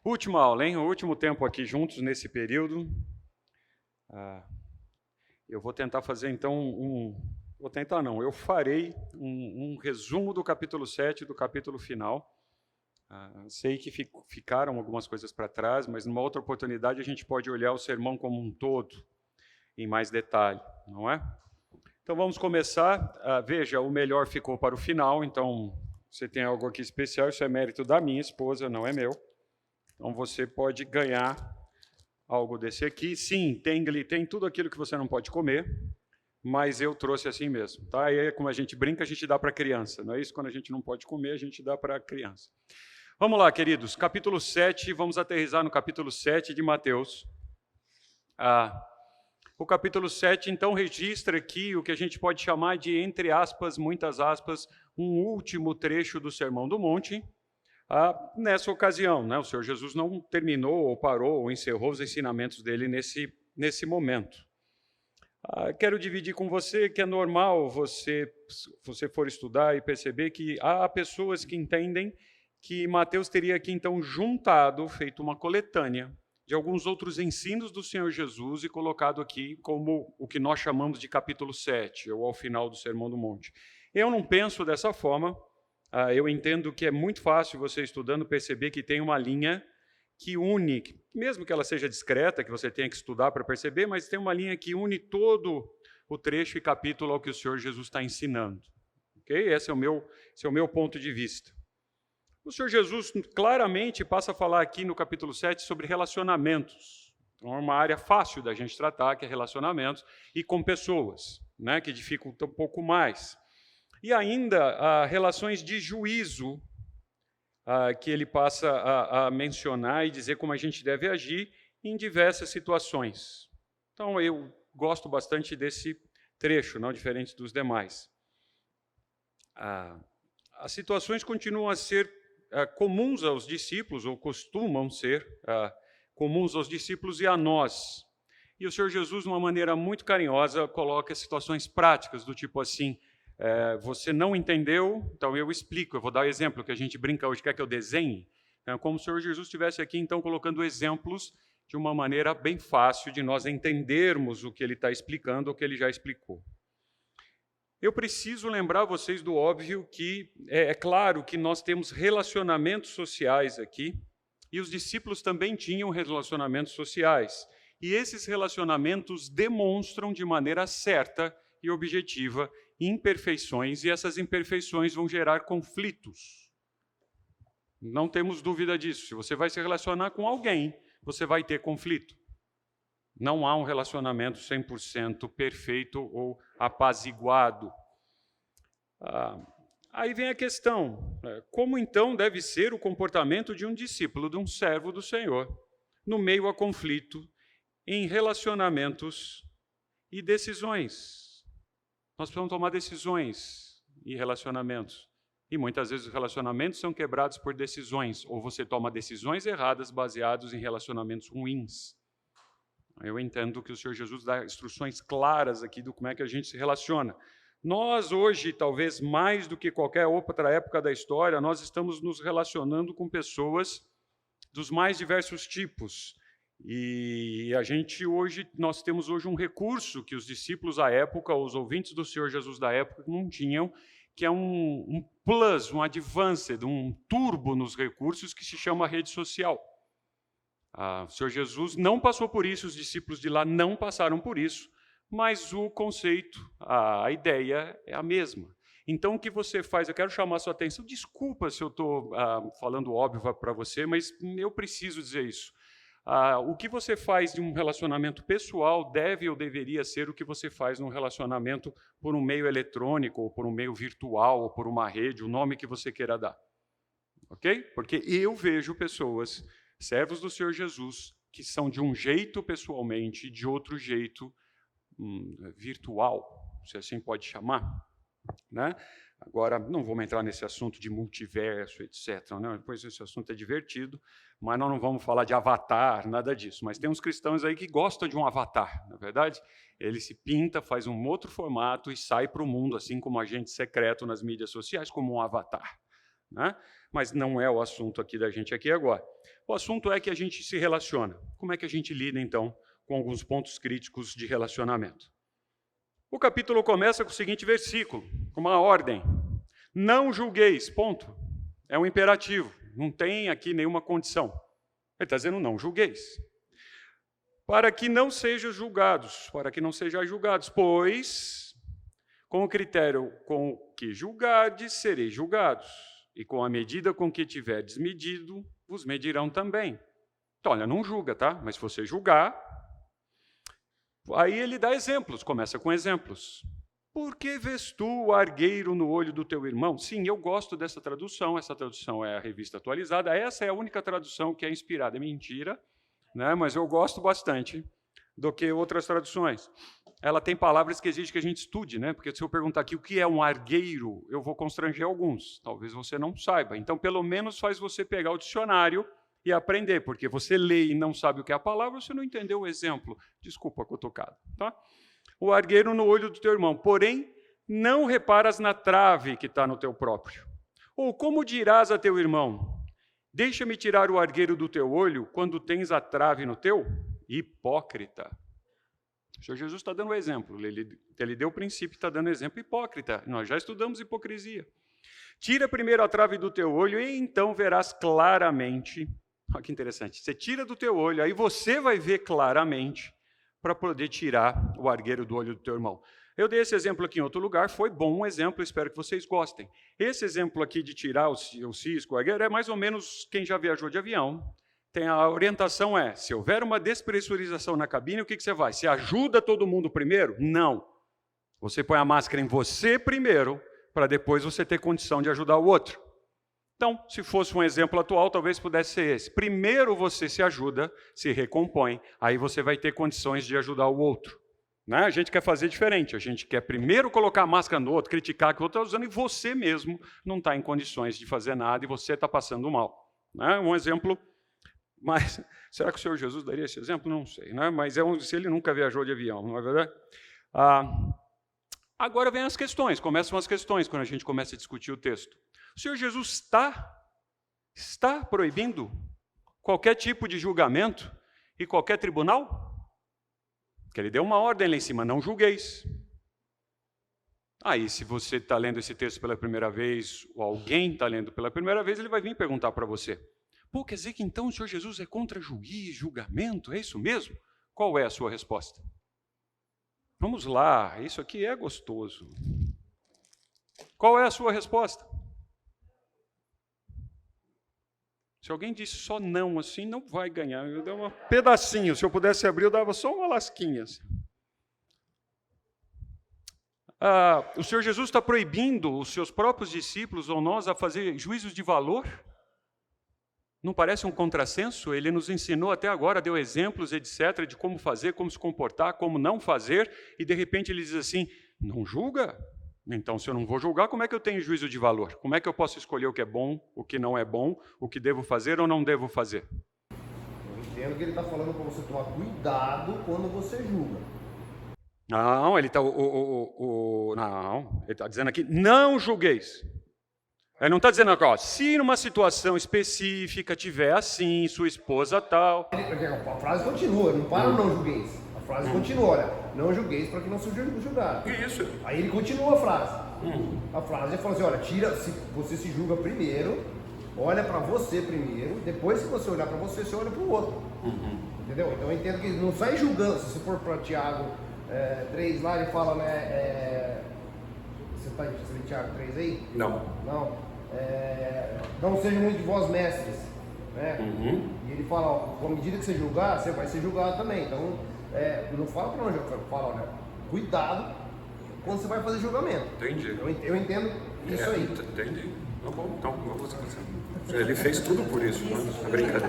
Última aula, hein? O último tempo aqui juntos nesse período. Eu vou tentar fazer então Vou tentar não, eu farei um resumo do capítulo 7, do capítulo final. Sei que ficaram algumas coisas para trás, mas numa outra oportunidade a gente pode olhar o sermão como um todo, em mais detalhe, não é? Então vamos começar. Veja, o melhor ficou para o final, então você tem algo aqui especial, isso é mérito da minha esposa, não é meu. Então você pode ganhar algo desse aqui. Sim, tem tudo aquilo que você não pode comer, mas eu trouxe assim mesmo. Tá? Aí, como a gente brinca, a gente dá para a criança. Não é isso? Quando a gente não pode comer, a gente dá para a criança. Vamos lá, queridos. Capítulo 7, vamos aterrissar no capítulo 7 de Mateus. O capítulo 7, então, registra aqui o que a gente pode chamar de, entre aspas, muitas aspas, um último trecho do Sermão do Monte. Nessa ocasião, né? O Senhor Jesus não terminou, ou parou, ou encerrou os ensinamentos dele nesse momento. Quero dividir com você que é normal você for estudar e perceber que há pessoas que entendem que Mateus teria aqui, então, juntado, feito uma coletânea de alguns outros ensinos do Senhor Jesus e colocado aqui como o que nós chamamos de capítulo 7, ou ao final do Sermão do Monte. Eu não penso dessa forma. Eu entendo que é muito fácil você, estudando, perceber que tem uma linha que une, mesmo que ela seja discreta, que você tenha que estudar para perceber, mas tem uma linha que une todo o trecho e capítulo ao que o Senhor Jesus está ensinando. Okay? Esse é o meu ponto de vista. O Senhor Jesus claramente passa a falar aqui no capítulo 7 sobre relacionamentos. Então, é uma área fácil da gente tratar, que é relacionamentos, e com pessoas, né, que dificulta um pouco mais. E ainda relações de juízo, que ele passa a mencionar e dizer como a gente deve agir em diversas situações. Então, eu gosto bastante desse trecho, não diferente dos demais. As situações continuam a ser comuns aos discípulos, ou costumam ser comuns aos discípulos e a nós. E o Senhor Jesus, de uma maneira muito carinhosa, coloca situações práticas, do tipo assim: você não entendeu, então eu explico, eu vou dar exemplo, que a gente brinca hoje, quer que eu desenhe? Como se o Senhor Jesus estivesse aqui, então, colocando exemplos de uma maneira bem fácil de nós entendermos o que ele está explicando, o que ele já explicou. Eu preciso lembrar vocês do óbvio que é claro que nós temos relacionamentos sociais aqui, e os discípulos também tinham relacionamentos sociais. E esses relacionamentos demonstram de maneira certa e objetiva imperfeições, e essas imperfeições vão gerar conflitos. Não temos dúvida disso. Se você vai se relacionar com alguém, você vai ter conflito. Não há um relacionamento 100% perfeito ou apaziguado. Aí vem a questão: como então deve ser o comportamento de um discípulo, de um servo do Senhor, no meio a conflito, em relacionamentos e decisões? Nós precisamos tomar decisões e relacionamentos. E muitas vezes os relacionamentos são quebrados por decisões, ou você toma decisões erradas baseadas em relacionamentos ruins. Eu entendo que o Senhor Jesus dá instruções claras aqui do como é que a gente se relaciona. Nós hoje, talvez mais do que qualquer outra época da história, nós estamos nos relacionando com pessoas dos mais diversos tipos. E nós temos hoje um recurso que os discípulos à época, os ouvintes do Senhor Jesus da época, não tinham, que é um plus, um advanced, um turbo nos recursos, que se chama rede social. O Senhor Jesus não passou por isso, os discípulos de lá não passaram por isso, mas o conceito, a ideia é a mesma. Então, o que você faz? Eu quero chamar a sua atenção. Desculpa se eu estou falando óbvio para você, mas eu preciso dizer isso. O que você faz de um relacionamento pessoal deve ou deveria ser o que você faz num relacionamento por um meio eletrônico, ou por um meio virtual, ou por uma rede, o nome que você queira dar. Ok? Porque eu vejo pessoas, servos do Senhor Jesus, que são de um jeito pessoalmente, de outro jeito virtual, se assim pode chamar, né? Agora, não vamos entrar nesse assunto de multiverso, etc. Né? Depois esse assunto é divertido, mas nós não vamos falar de avatar, nada disso. Mas tem uns cristãos aí que gostam de um avatar, na verdade. Ele se pinta, faz um outro formato e sai para o mundo, assim como agente secreto nas mídias sociais, como um avatar. né? Mas não é o assunto aqui da gente aqui agora. O assunto é que a gente se relaciona. Como é que a gente lida, então, com alguns pontos críticos de relacionamento? O capítulo começa com o seguinte versículo, com uma ordem. Não julgueis, ponto. É um imperativo, não tem aqui nenhuma condição. Ele está dizendo não julgueis. Para que não sejam julgados, pois com o critério com que julgardes, sereis julgados, e com a medida com que tiverdes medido, vos medirão também. Então, olha, não julga, tá? Mas se você julgar, aí ele dá exemplos, começa com exemplos. Por que vês tu o argueiro no olho do teu irmão? Sim, eu gosto dessa tradução, essa tradução é a Revista Atualizada, essa é a única tradução que é inspirada, é mentira, né? Mas eu gosto bastante do que outras traduções. Ela tem palavras que exigem que a gente estude, né? Porque se eu perguntar aqui o que é um argueiro, eu vou constranger alguns, talvez você não saiba. Então, pelo menos faz você pegar o dicionário e aprender, porque você lê e não sabe o que é a palavra, você não entendeu o exemplo. Desculpa a cutucada, tá? O argueiro no olho do teu irmão, porém, não reparas na trave que está no teu próprio. Ou como dirás a teu irmão, deixa-me tirar o argueiro do teu olho quando tens a trave no teu? Hipócrita. O Senhor Jesus está dando um exemplo, ele deu o princípio, está dando exemplo hipócrita. Nós já estudamos hipocrisia. Tira primeiro a trave do teu olho e então verás claramente. Olha que interessante, você tira do teu olho, aí você vai ver claramente para poder tirar o argueiro do olho do teu irmão. Eu dei esse exemplo aqui em outro lugar, foi bom um exemplo, espero que vocês gostem. Esse exemplo aqui de tirar o cisco, o argueiro, é mais ou menos quem já viajou de avião. A orientação é, se houver uma despressurização na cabine, o que você faz? Você ajuda todo mundo primeiro? Não. Você põe a máscara em você primeiro, para depois você ter condição de ajudar o outro. Então, se fosse um exemplo atual, talvez pudesse ser esse. Primeiro você se ajuda, se recompõe, aí você vai ter condições de ajudar o outro. Né? A gente quer fazer diferente, a gente quer primeiro colocar a máscara no outro, criticar que o outro está usando, e você mesmo não está em condições de fazer nada, e você está passando mal. Né? Um exemplo, mas será que o Senhor Jesus daria esse exemplo? Não sei, né? Mas se ele nunca viajou de avião, não é verdade? Agora vem as questões, começam as questões quando a gente começa a discutir o texto. O Senhor Jesus está proibindo qualquer tipo de julgamento e qualquer tribunal? Porque ele deu uma ordem lá em cima, não julgueis. Aí, se você está lendo esse texto pela primeira vez, ou alguém está lendo pela primeira vez, ele vai vir perguntar para você. Pô, quer dizer que então o Senhor Jesus é contra juiz, julgamento? É isso mesmo? Qual é a sua resposta? Vamos lá, isso aqui é gostoso. Qual é a sua resposta? Se alguém disse só não assim, não vai ganhar. Eu dei um pedacinho, se eu pudesse abrir, eu dava só uma lasquinha. Assim. O Senhor Jesus está proibindo os seus próprios discípulos ou nós a fazer juízos de valor? Não parece um contrassenso? Ele nos ensinou até agora, deu exemplos, etc., de como fazer, como se comportar, como não fazer, e de repente ele diz assim, não julga? Então, se eu não vou julgar, como é que eu tenho juízo de valor? Como é que eu posso escolher o que é bom, o que não é bom, o que devo fazer ou não devo fazer? Eu entendo que ele está falando para você tomar cuidado quando você julga. Não, ele está dizendo aqui, não julgueis. Ele não está dizendo aqui, ó, se numa situação específica tiver assim, sua esposa tal... A frase continua, não para não julgueis. A frase continua, olha, não julgueis para que não seja julgado. Isso. Aí ele continua a frase. A frase fala assim, olha, se você se julga primeiro, olha para você primeiro, depois se você olhar para você, você olha para o outro. Entendeu? Então eu entendo que não sai julgando, se você for para Tiago 3 lá, ele fala, né, você está em Tiago 3 aí? Não. Não sejam muito de vós mestres, né? E ele fala, ó, com a medida que você julgar, você vai ser julgado também. Então, não fala para não julgar, fala, olha, cuidado quando você vai fazer julgamento. Entendi. Eu entendo isso aí. Entendi. Tá bom, então vamos fazer. Ele fez tudo por isso, né? Brincadeira.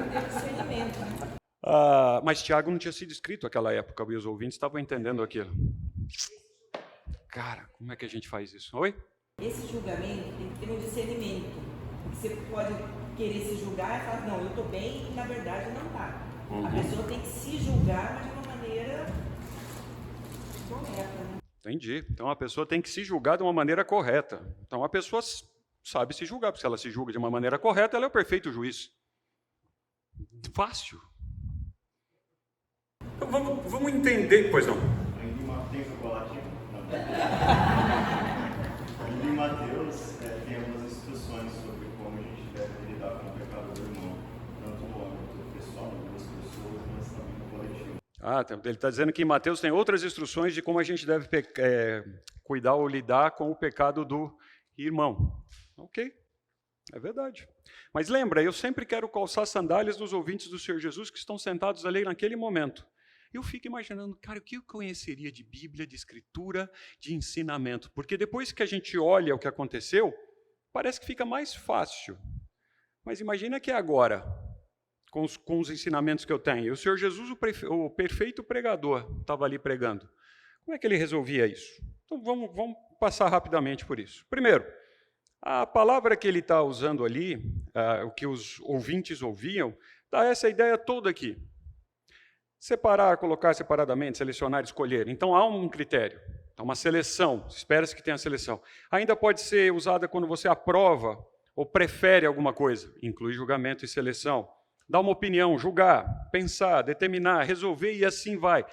Mas Tiago não tinha sido escrito naquela época, e os ouvintes estavam entendendo aquilo. Cara, como é que a gente faz isso? Oi? Esse julgamento tem que ter um discernimento. Você pode querer se julgar e falar, não, eu estou bem e na verdade não está. A pessoa tem que se julgar, mas de uma maneira correta. Né? Entendi. Então a pessoa tem que se julgar de uma maneira correta. Então a pessoa sabe se julgar, porque se ela se julga de uma maneira correta, ela é o perfeito juiz. Fácil. Então vamos entender, pois não. Tem chocolate? Não. Ainda em Mateus, tem algumas instruções sobre como a gente deve lidar com o pecado do irmão, tanto no âmbito pessoal, das pessoas, mas também no coletivo. Ele está dizendo que em Mateus tem outras instruções de como a gente deve cuidar ou lidar com o pecado do irmão. Ok, é verdade. Mas lembra, eu sempre quero calçar sandálias dos ouvintes do Senhor Jesus que estão sentados ali naquele momento. Eu fico imaginando, cara, o que eu conheceria de Bíblia, de Escritura, de ensinamento? Porque depois que a gente olha o que aconteceu, parece que fica mais fácil. Mas imagina que agora, com os ensinamentos que eu tenho, o Senhor Jesus, o perfeito pregador, estava ali pregando. Como é que ele resolvia isso? Então vamos passar rapidamente por isso. Primeiro, a palavra que ele está usando ali, o que os ouvintes ouviam, dá essa ideia toda aqui. Separar, colocar separadamente, selecionar, escolher. Então, há um critério, há uma seleção, espera-se que tenha seleção. Ainda pode ser usada quando você aprova ou prefere alguma coisa, inclui julgamento e seleção. Dá uma opinião, julgar, pensar, determinar, resolver e assim vai.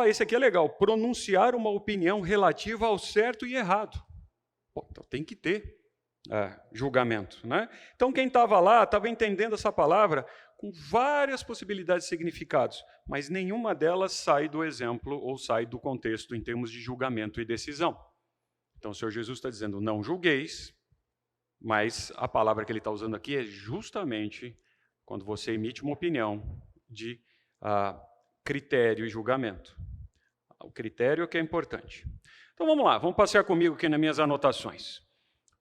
Esse aqui é legal, pronunciar uma opinião relativa ao certo e errado. Então, tem que ter julgamento, né? Então, quem estava lá estava entendendo essa palavra com várias possibilidades de significados, mas nenhuma delas sai do exemplo ou sai do contexto em termos de julgamento e decisão. Então, o Senhor Jesus está dizendo, não julgueis, mas a palavra que ele está usando aqui é justamente quando você emite uma opinião de critério e julgamento. O critério é que é importante. Então, vamos lá, vamos passear comigo aqui nas minhas anotações.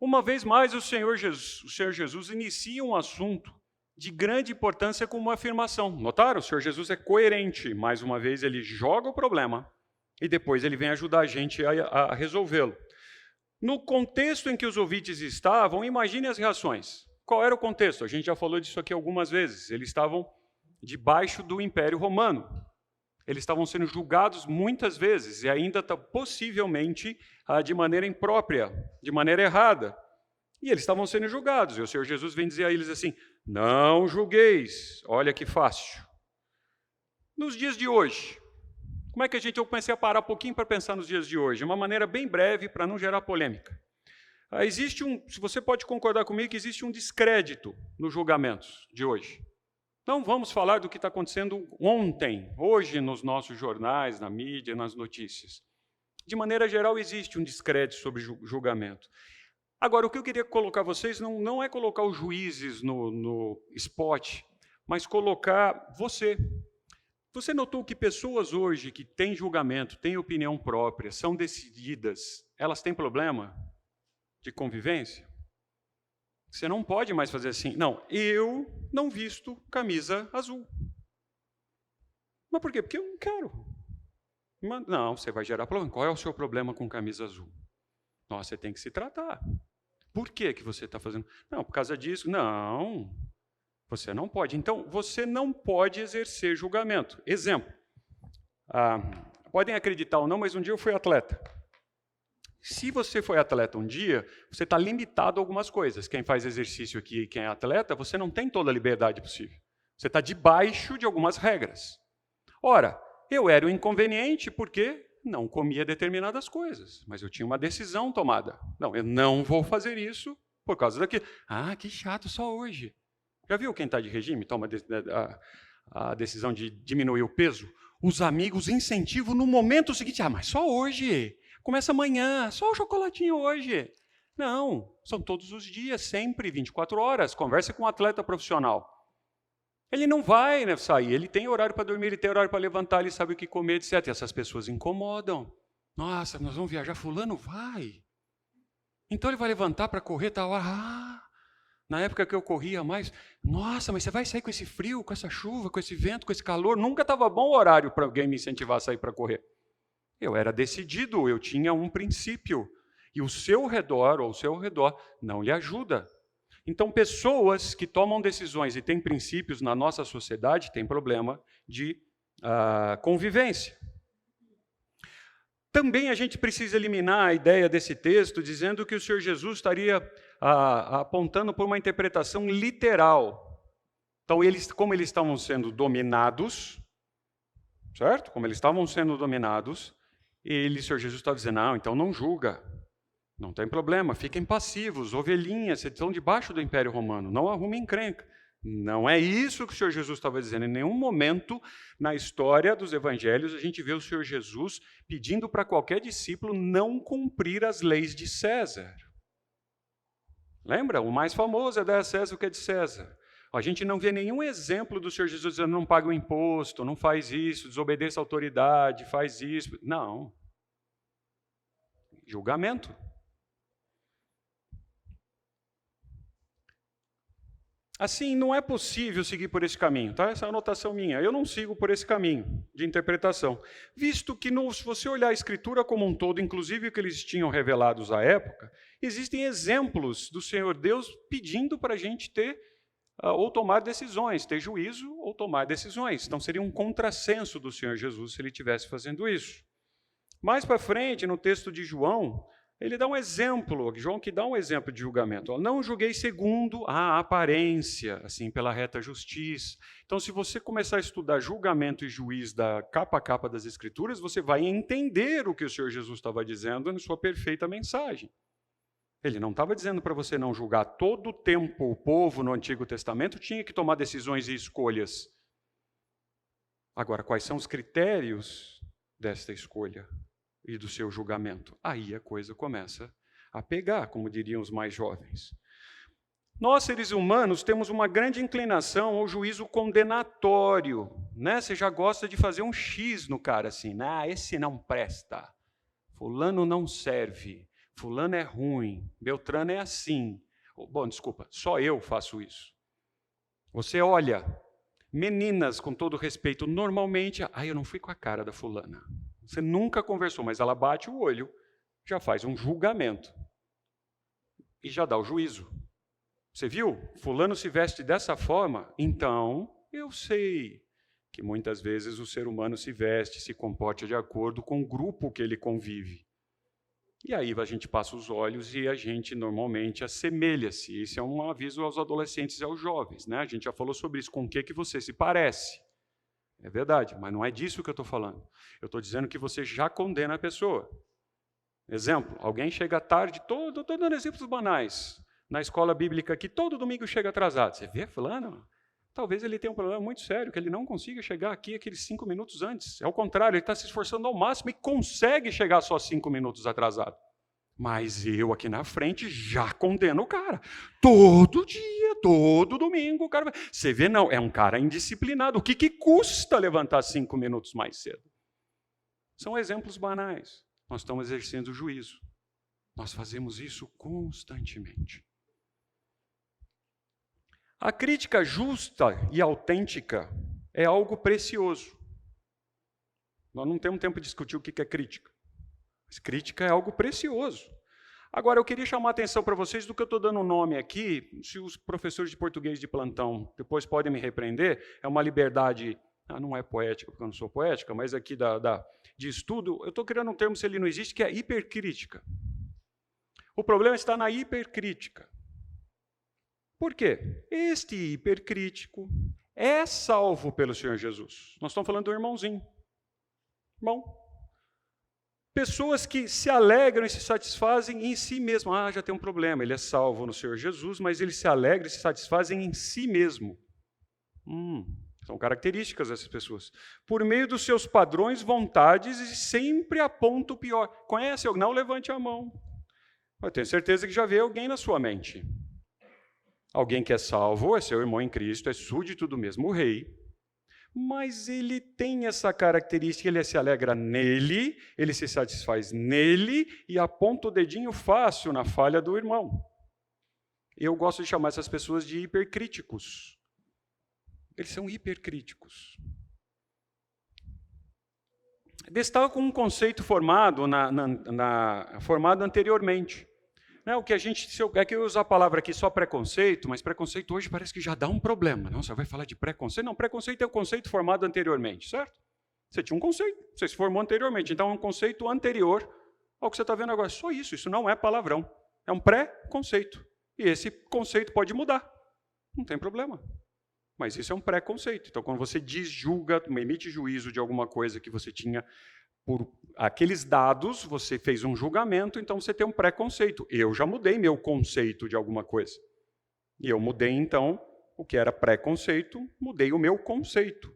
Uma vez mais, o Senhor Jesus inicia um assunto de grande importância com uma afirmação. Notaram? O Senhor Jesus é coerente. Mais uma vez, ele joga o problema e depois ele vem ajudar a gente a resolvê-lo. No contexto em que os ouvintes estavam, imagine as reações. Qual era o contexto? A gente já falou disso aqui algumas vezes. Eles estavam debaixo do Império Romano. Eles estavam sendo julgados muitas vezes e ainda possivelmente de maneira imprópria, de maneira errada. E eles estavam sendo julgados. E o Senhor Jesus vem dizer a eles assim, não julgueis. Olha que fácil. Nos dias de hoje, como é que eu comecei a parar um pouquinho para pensar nos dias de hoje? De uma maneira bem breve, para não gerar polêmica. Se você pode concordar comigo, que existe um descrédito nos julgamentos de hoje. Não vamos falar do que está acontecendo ontem, hoje, nos nossos jornais, na mídia, nas notícias. De maneira geral, existe um descrédito sobre julgamento. Agora, o que eu queria colocar vocês não é colocar os juízes no spot, mas colocar você. Você notou que pessoas hoje que têm julgamento, têm opinião própria, são decididas, elas têm problema de convivência? Você não pode mais fazer assim. Não, eu não visto camisa azul. Mas por quê? Porque eu não quero. Não, você vai gerar problema. Qual é o seu problema com camisa azul? Nossa, você tem que se tratar. Por que você está fazendo? Não, por causa disso. Não, você não pode. Então, você não pode exercer julgamento. Exemplo. Podem acreditar ou não, mas um dia eu fui atleta. Se você foi atleta um dia, você está limitado a algumas coisas. Quem faz exercício aqui e quem é atleta, você não tem toda a liberdade possível. Você está debaixo de algumas regras. Ora, eu era um inconveniente porque não comia determinadas coisas, mas eu tinha uma decisão tomada. Não, eu não vou fazer isso por causa daquilo. Que chato, só hoje. Já viu quem está de regime toma a decisão de diminuir o peso? Os amigos incentivam no momento seguinte. Mas só hoje. Começa amanhã, só o chocolatinho hoje. Não, são todos os dias, sempre, 24 horas. Conversa com um atleta profissional. Ele não vai sair, ele tem horário para dormir, ele tem horário para levantar, ele sabe o que comer, etc. E essas pessoas incomodam. Nossa, nós vamos viajar, fulano vai. Então ele vai levantar para correr, tal. Na época que eu corria mais, nossa, mas você vai sair com esse frio, com essa chuva, com esse vento, com esse calor? Nunca estava bom o horário para alguém me incentivar a sair para correr. Eu era decidido, eu tinha um princípio. E o seu redor, ou o seu redor, não lhe ajuda. Então, pessoas que tomam decisões e têm princípios na nossa sociedade têm problema de convivência. Também a gente precisa eliminar a ideia desse texto dizendo que o Senhor Jesus estaria apontando por uma interpretação literal. Então, como eles estavam sendo dominados, certo? Como eles estavam sendo dominados, o Senhor Jesus estava dizendo, não, então não julga, não tem problema, fiquem passivos, ovelhinhas, vocês estão debaixo do Império Romano, não arrumem encrenca. Não é isso que o Senhor Jesus estava dizendo. Em nenhum momento na história dos evangelhos a gente vê o Senhor Jesus pedindo para qualquer discípulo não cumprir as leis de César. Lembra? O mais famoso é dar a César o que é de César. A gente não vê nenhum exemplo do Senhor Jesus dizendo não paga o imposto, não faz isso, desobedeça a autoridade, faz isso. Não. Julgamento. Assim, não é possível seguir por esse caminho, tá? Essa é a anotação minha. Eu não sigo por esse caminho de interpretação. Visto que, se você olhar a Escritura como um todo, inclusive o que eles tinham revelados à época, existem exemplos do Senhor Deus pedindo para a gente ter ou tomar decisões, ter juízo ou tomar decisões. Então, seria um contrassenso do Senhor Jesus se ele estivesse fazendo isso. Mais para frente, no texto de João, ele dá um exemplo, João que dá um exemplo de julgamento. Não julguei segundo a aparência, assim, pela reta justiça. Então, se você começar a estudar julgamento e juiz da capa a capa das Escrituras, você vai entender o que o Senhor Jesus estava dizendo na sua perfeita mensagem. Ele não estava dizendo para você não julgar. Todo o tempo o povo no Antigo Testamento tinha que tomar decisões e escolhas. Agora, quais são os critérios desta escolha e do seu julgamento? Aí a coisa começa a pegar, como diriam os mais jovens. Nós, seres humanos, temos uma grande inclinação ao juízo condenatório, né? Você já gosta de fazer um X no cara, assim, esse não presta, fulano não serve, fulano é ruim, Beltrano é assim. Bom, desculpa, só eu faço isso. Você olha, meninas, com todo respeito, normalmente, eu não fui com a cara da fulana. Você nunca conversou, mas ela bate o olho, já faz um julgamento e já dá o juízo. Você viu? Fulano se veste dessa forma, então eu sei que muitas vezes o ser humano se veste, se comporta de acordo com o grupo que ele convive. E aí a gente passa os olhos e a gente normalmente assemelha-se. Esse é um aviso aos adolescentes e aos jovens, né? A gente já falou sobre isso, com o que você se parece. É verdade, mas não é disso que eu estou falando. Eu estou dizendo que você já condena a pessoa. Exemplo, alguém chega tarde, estou dando exemplos banais, na escola bíblica aqui, todo domingo chega atrasado. Você vê, fulano? Talvez ele tenha um problema muito sério, que ele não consiga chegar aqui aqueles 5 minutos antes. É o contrário, ele está se esforçando ao máximo e consegue chegar só 5 minutos atrasado. Mas eu aqui na frente já condeno o cara. Todo dia, todo domingo, o cara vai... Você vê, não, é um cara indisciplinado. O que custa levantar 5 minutos mais cedo? São exemplos banais. Nós estamos exercendo o juízo. Nós fazemos isso constantemente. A crítica justa e autêntica é algo precioso. Nós não temos tempo de discutir o que é crítica. Mas crítica é algo precioso. Agora, eu queria chamar a atenção para vocês do que eu estou dando nome aqui, se os professores de português de plantão depois podem me repreender, é uma liberdade, não é poética, porque eu não sou poética, mas aqui de estudo, eu estou criando um termo, se ele não existe, que é hipercrítica. O problema está na hipercrítica. Por quê? Este hipercrítico é salvo pelo Senhor Jesus. Nós estamos falando do irmãozinho. Irmão. Pessoas que se alegram e se satisfazem em si mesmo. Já tem um problema, ele é salvo no Senhor Jesus, mas ele se alegra e se satisfazem em si mesmo. São características dessas pessoas. Por meio dos seus padrões, vontades, e sempre aponta o pior. Conhece? Não levante a mão. Eu tenho certeza que já vê alguém na sua mente. Alguém que é salvo, é seu irmão em Cristo, é súdito do mesmo rei, mas ele tem essa característica, ele se alegra nele, ele se satisfaz nele e aponta o dedinho fácil na falha do irmão. Eu gosto de chamar essas pessoas de hipercríticos. Eles são hipercríticos. Destaco um conceito formado, formado anteriormente. O que a gente, é que eu uso a palavra aqui só preconceito, mas preconceito hoje parece que já dá um problema. Não, você vai falar de preconceito? Não, preconceito é um conceito formado anteriormente, certo? Você tinha um conceito, você se formou anteriormente, então é um conceito anterior ao que você está vendo agora. Só isso não é palavrão, é um pré-conceito. E esse conceito pode mudar. Não tem problema. Mas isso é um pré-conceito. Então, quando você desjulga, emite juízo de alguma coisa que você tinha por aqueles dados, você fez um julgamento, então você tem um pré-conceito. Eu já mudei meu conceito de alguma coisa. E eu mudei, então, o que era pré-conceito, mudei o meu conceito.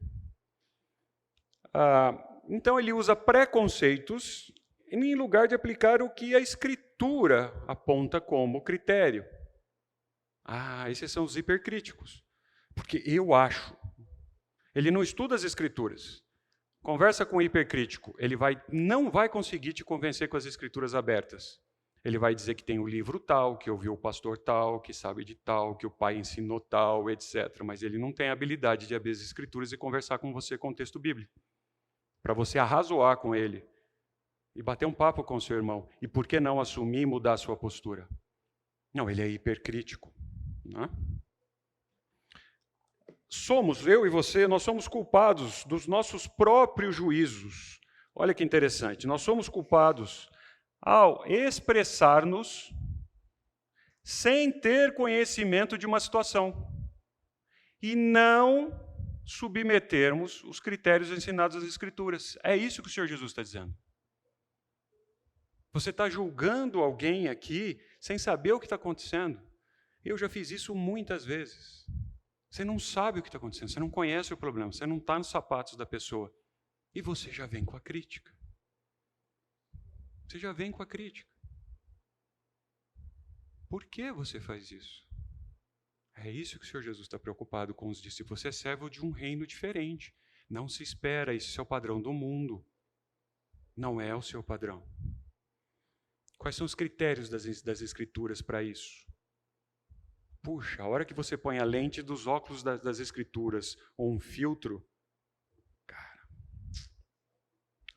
Então, ele usa pré-conceitos em lugar de aplicar o que a Escritura aponta como critério. Esses são os hipercríticos. Porque eu acho. Ele não estuda as Escrituras. Conversa com o hipercrítico. Ele não vai conseguir te convencer com as Escrituras abertas. Ele vai dizer que tem o livro tal, que ouviu o pastor tal, que sabe de tal, que o pai ensinou tal, etc. Mas ele não tem a habilidade de abrir as Escrituras e conversar com você com o texto bíblico. Para você arrazoar com ele e bater um papo com o seu irmão. E por que não assumir e mudar a sua postura? Não, ele é hipercrítico. Não é? Eu e você, nós somos culpados dos nossos próprios juízos. Olha que interessante. Nós somos culpados ao expressar-nos sem ter conhecimento de uma situação e não submetermos os critérios ensinados nas Escrituras. É isso que o Senhor Jesus está dizendo. Você está julgando alguém aqui sem saber o que está acontecendo. Eu já fiz isso muitas vezes. Você não sabe o que está acontecendo, você não conhece o problema, você não está nos sapatos da pessoa. E você já vem com a crítica. Você já vem com a crítica. Por que você faz isso? É isso que o Senhor Jesus está preocupado com os discípulos. Você é servo de um reino diferente. Não se espera, esse é o padrão do mundo. Não é o seu padrão. Quais são os critérios das Escrituras para isso? Puxa, a hora que você põe a lente dos óculos das Escrituras ou um filtro, cara,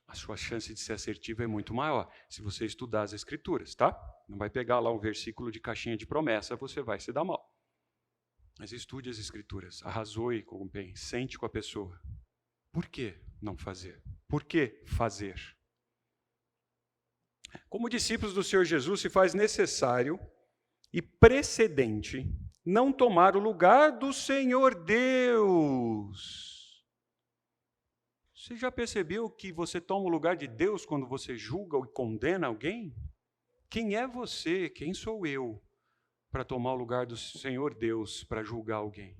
a sua chance de ser assertivo é muito maior se você estudar as Escrituras, tá? Não vai pegar lá um versículo de caixinha de promessa, você vai se dar mal. Mas estude as Escrituras, arrazoe com o bem, sente com a pessoa. Por que não fazer? Por que fazer? Como discípulos do Senhor Jesus, se faz necessário e precedente não tomar o lugar do Senhor Deus. Você já percebeu que você toma o lugar de Deus quando você julga ou condena alguém? Quem é você? Quem sou eu para tomar o lugar do Senhor Deus para julgar alguém?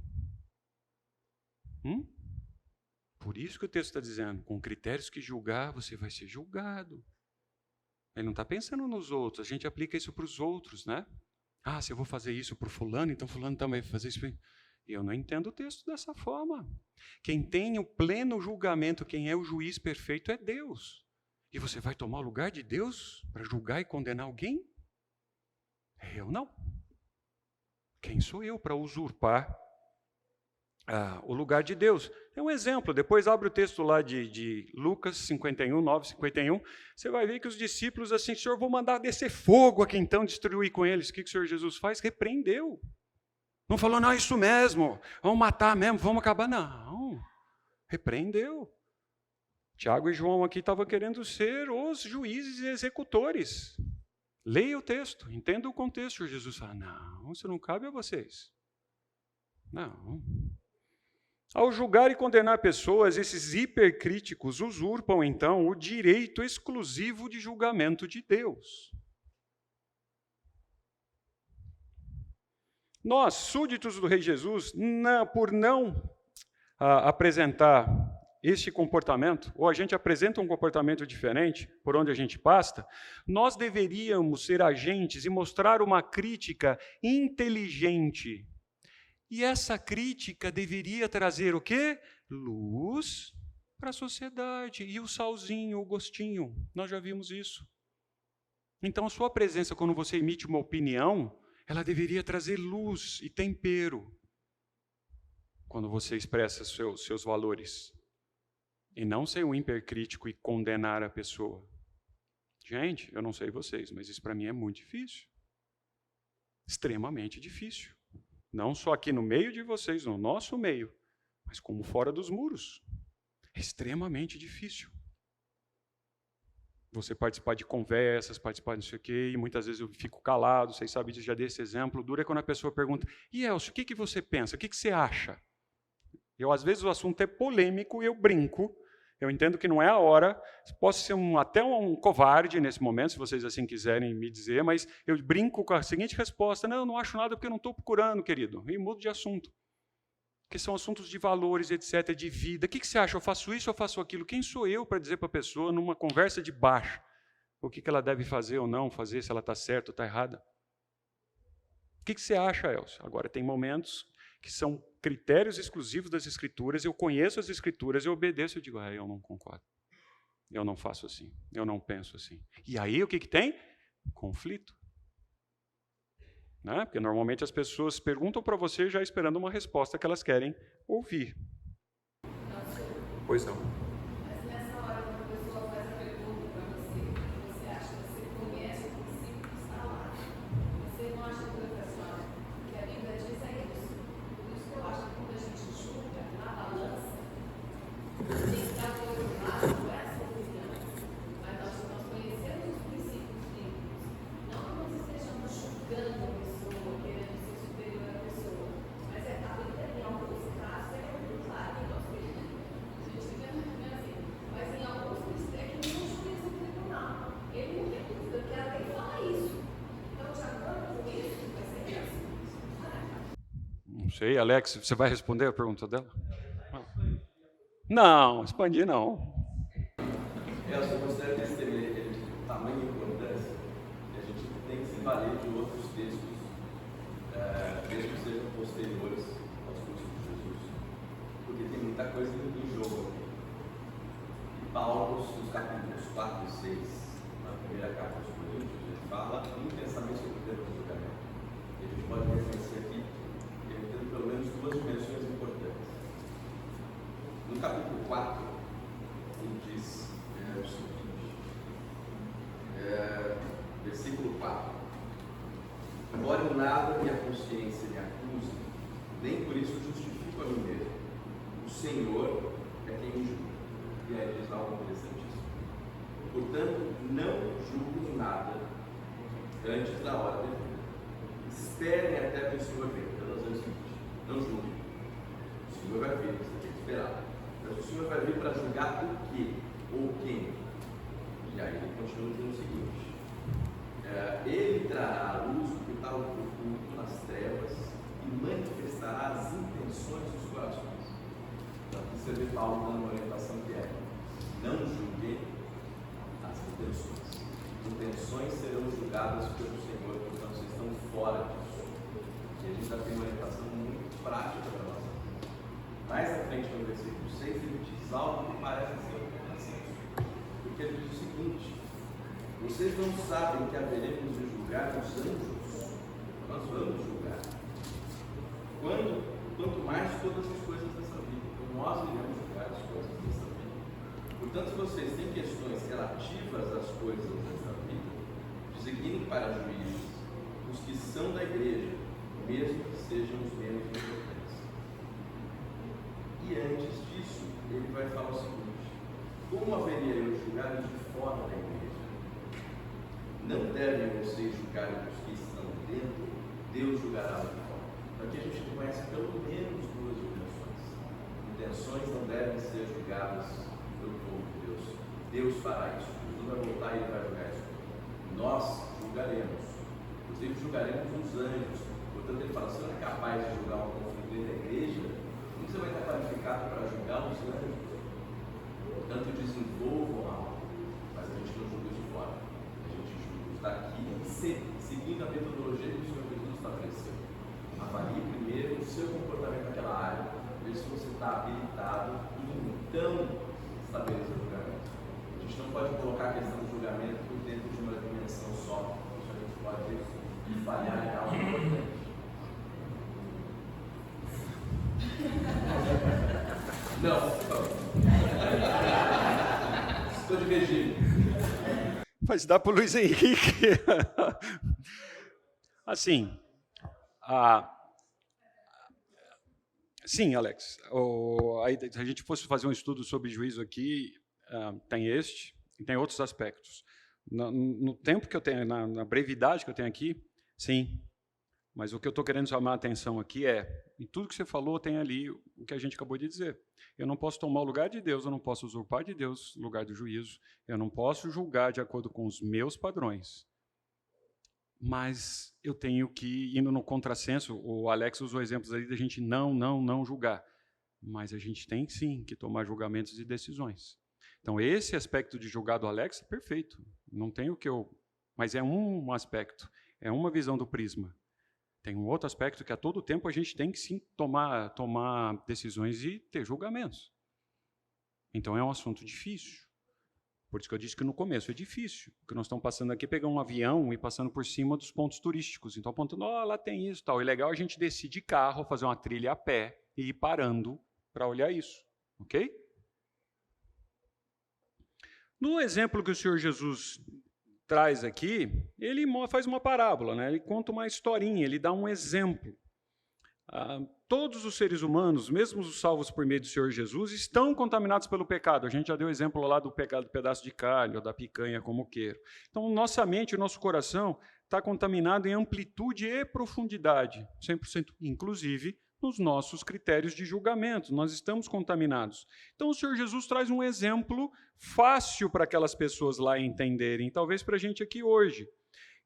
Por isso que o texto está dizendo, com critérios que julgar, você vai ser julgado. Ele não está pensando nos outros, a gente aplica isso para os outros, né? Se eu vou fazer isso para o fulano, então fulano também vai fazer isso. E eu não entendo o texto dessa forma. Quem tem o pleno julgamento, quem é o juiz perfeito é Deus. E você vai tomar o lugar de Deus para julgar e condenar alguém? Eu não. Quem sou eu para usurpar o lugar de Deus? É um exemplo, depois abre o texto lá de Lucas 51, 9, 51, você vai ver que os discípulos assim, Senhor, vou mandar descer fogo aqui então, destruir com eles. O que o Senhor Jesus faz? Repreendeu. Não falou, não, é isso mesmo, vamos matar mesmo, vamos acabar. Não, repreendeu. Tiago e João aqui estavam querendo ser os juízes e executores. Leia o texto, entenda o contexto. Jesus fala, não, isso não cabe a vocês. Não. Ao julgar e condenar pessoas, esses hipercríticos usurpam, então, o direito exclusivo de julgamento de Deus. Nós, súditos do Rei Jesus, por não apresentar este comportamento, ou a gente apresenta um comportamento diferente por onde a gente passa, nós deveríamos ser agentes e mostrar uma crítica inteligente. E essa crítica deveria trazer o quê? Luz para a sociedade. E o salzinho, o gostinho. Nós já vimos isso. Então, a sua presença, quando você emite uma opinião, ela deveria trazer luz e tempero. Quando você expressa seus valores. E não ser um hipercrítico e condenar a pessoa. Gente, eu não sei vocês, mas isso para mim é muito difícil. Extremamente difícil. Não só aqui no meio de vocês, no nosso meio, mas como fora dos muros. É extremamente difícil. você participar de conversas, participar disso aqui, e muitas vezes eu fico calado, vocês sabem disso, já dei esse exemplo. Dura é quando a pessoa pergunta, e Elcio, o que você pensa? O que você acha? Às vezes o assunto é polêmico e eu brinco. Eu entendo que não é a hora, posso ser até um covarde nesse momento, se vocês assim quiserem me dizer, mas eu brinco com a seguinte resposta, não, eu não acho nada porque eu não estou procurando, querido, e mudo de assunto. Porque são assuntos de valores, etc., de vida. O que você acha? Eu faço isso, eu faço aquilo? Quem sou eu para dizer para a pessoa, numa conversa de baixo, o que ela deve fazer ou não fazer, se ela está certa ou está errada? O que você acha, Elcio? Agora, tem momentos que são critérios exclusivos das Escrituras, eu conheço as Escrituras, eu obedeço, eu digo, eu não concordo, eu não faço assim, eu não penso assim. E aí, o que tem? Conflito. Né? Porque normalmente as pessoas perguntam para você já esperando uma resposta que elas querem ouvir. Pois não. Mas nessa hora, quando a pessoa faz a pergunta para você, você acha que você conhece o princípio que está lá. Você não acha, professor, que a Bíblia diz isso? Por isso que eu acho que quando a gente julga na balança, tem que estar do outro lado, não é essa opinião. Mas nós conhecemos os princípios bíblicos. Não que nós estejamos julgando a pessoa, querendo ser superior à pessoa. Mas a Bíblia, em alguns casos, é muito clara em nosso período. A gente fica assim. Mas em alguns casos, é que nem um juiz no tribunal. Ele não tem dúvida que a lei fala isso. Então, de acordo com isso, vai ser isso. Não sei, Alex, você vai responder a pergunta dela? Não, expandir não. Eu considero que esse tem tamanho e importância que a gente tem que se valer de outros textos, mesmo que sejam posteriores aos cursos de Jesus, porque tem muita coisa em jogo aqui. E Paulo, nos capítulos 4 e 6, na primeira carta aos Coríntios, ele fala intensamente sobre o tema do julgamento. E a gente pode reconhecer aqui que ele tem pelo menos duas dimensões importantes. No capítulo 4, ele diz o seguinte, versículo 4: embora em nada minha consciência me acuse, nem por isso justifico a mim mesmo. O Senhor é quem me julga. E aí diz algo interessantíssimo. Portanto, não julguem nada antes da hora devida. Esperem até que o Senhor venha. Então, nós vamos o seguinte: não julguem. O Senhor vai vir, você tem que esperar. Mas o Senhor vai vir para julgar o quê? Ou quem? E aí ele continua dizendo o seguinte: ele trará à luz o que está oculto nas trevas e manifestará as intenções dos corações. Então aqui você vê Paulo dando uma orientação que é: não julguem as intenções. Intenções serão julgadas pelo Senhor, portanto vocês estão fora disso. E a gente já tem uma orientação muito prática para nós. Mais à frente no versículo 6, ele diz algo que parece ser um consenso. Porque ele diz o seguinte: vocês não sabem que haveremos de julgar os anjos? Nós vamos julgar. Quanto mais todas as coisas dessa vida. Então nós iremos julgar as coisas dessa vida. Portanto, se vocês têm questões relativas às coisas dessa vida, designem para juízes os que são da igreja, mesmo que sejam os menos importantes. E antes disso, ele vai falar o seguinte: como haveria eu julgar os de fora da igreja? Não devem vocês julgar os que estão dentro, Deus julgará os de fora. Então aqui a gente conhece pelo menos duas dimensões. Intenções não devem ser julgadas pelo povo de Deus. Deus fará isso. Jesus vai voltar e ele vai julgar isso. Nós julgaremos. Inclusive julgaremos os anjos. Portanto, ele fala: se você não é capaz de julgar um conflito dentro da igreja, você vai estar qualificado para julgar os anjos. Portanto, desenvolvam algo, mas a gente não julga de fora. A gente julga os daqui, seguindo a metodologia que o Senhor Jesus estabeleceu. Avalie primeiro o seu comportamento naquela área, veja se você está habilitado e então estabeleça o julgamento. A gente não pode colocar a questão do julgamento dentro de uma dimensão só. A gente pode falhar em algo importante. Não, estou de regime. Mas dá para o Luiz Henrique. Assim, sim, Alex. A gente fosse fazer um estudo sobre juízo aqui, tem este. E tem outros aspectos. No tempo que eu tenho, na brevidade que eu tenho aqui, sim. Mas o que eu estou querendo chamar a atenção aqui em tudo que você falou tem ali o que a gente acabou de dizer. Eu não posso tomar o lugar de Deus, eu não posso usurpar de Deus o lugar do juízo, eu não posso julgar de acordo com os meus padrões. Mas eu tenho que, indo no contrassenso, o Alex usou exemplos aí da gente não julgar. Mas a gente tem, sim, que tomar julgamentos e decisões. Então, esse aspecto de julgar do Alex é perfeito. Não tem o que eu... Mas é um aspecto, é uma visão do prisma. Tem um outro aspecto que a todo tempo a gente tem que, sim, tomar decisões e ter julgamentos. Então, é um assunto difícil. Por isso que eu disse que no começo é difícil, porque nós estamos passando aqui, pegando um avião e passando por cima dos pontos turísticos. Então, apontando, lá tem isso e tal. É legal a gente descer de carro, fazer uma trilha a pé e ir parando para olhar isso. Ok? No exemplo que o Senhor Jesus traz aqui, ele faz uma parábola, né? Ele conta uma historinha, ele dá um exemplo. Todos os seres humanos, mesmo os salvos por meio do Senhor Jesus, estão contaminados pelo pecado. A gente já deu exemplo lá do pecado do pedaço de carne ou da picanha, como queira. Então, nossa mente, o nosso coração está contaminado em amplitude e profundidade, 100%, inclusive nos nossos critérios de julgamento. Nós estamos contaminados. Então, o Senhor Jesus traz um exemplo fácil para aquelas pessoas lá entenderem, talvez para a gente aqui hoje,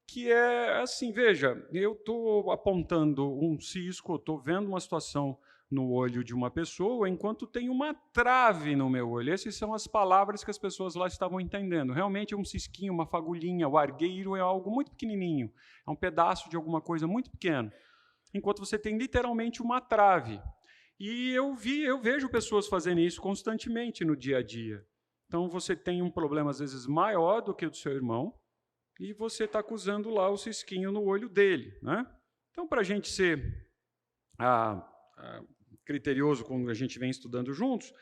que é assim, veja, eu estou apontando um cisco, estou vendo uma situação no olho de uma pessoa, enquanto tem uma trave no meu olho. Essas são as palavras que as pessoas lá estavam entendendo. Realmente é um cisquinho, uma fagulhinha, o argueiro é algo muito pequenininho, é um pedaço de alguma coisa muito pequeno, enquanto você tem literalmente uma trave. E eu vejo pessoas fazendo isso constantemente no dia a dia. Então, você tem um problema, às vezes, maior do que o do seu irmão, e você está acusando lá o cisquinho no olho dele, né? Então, para a gente ser criterioso, quando a gente vem estudando juntos,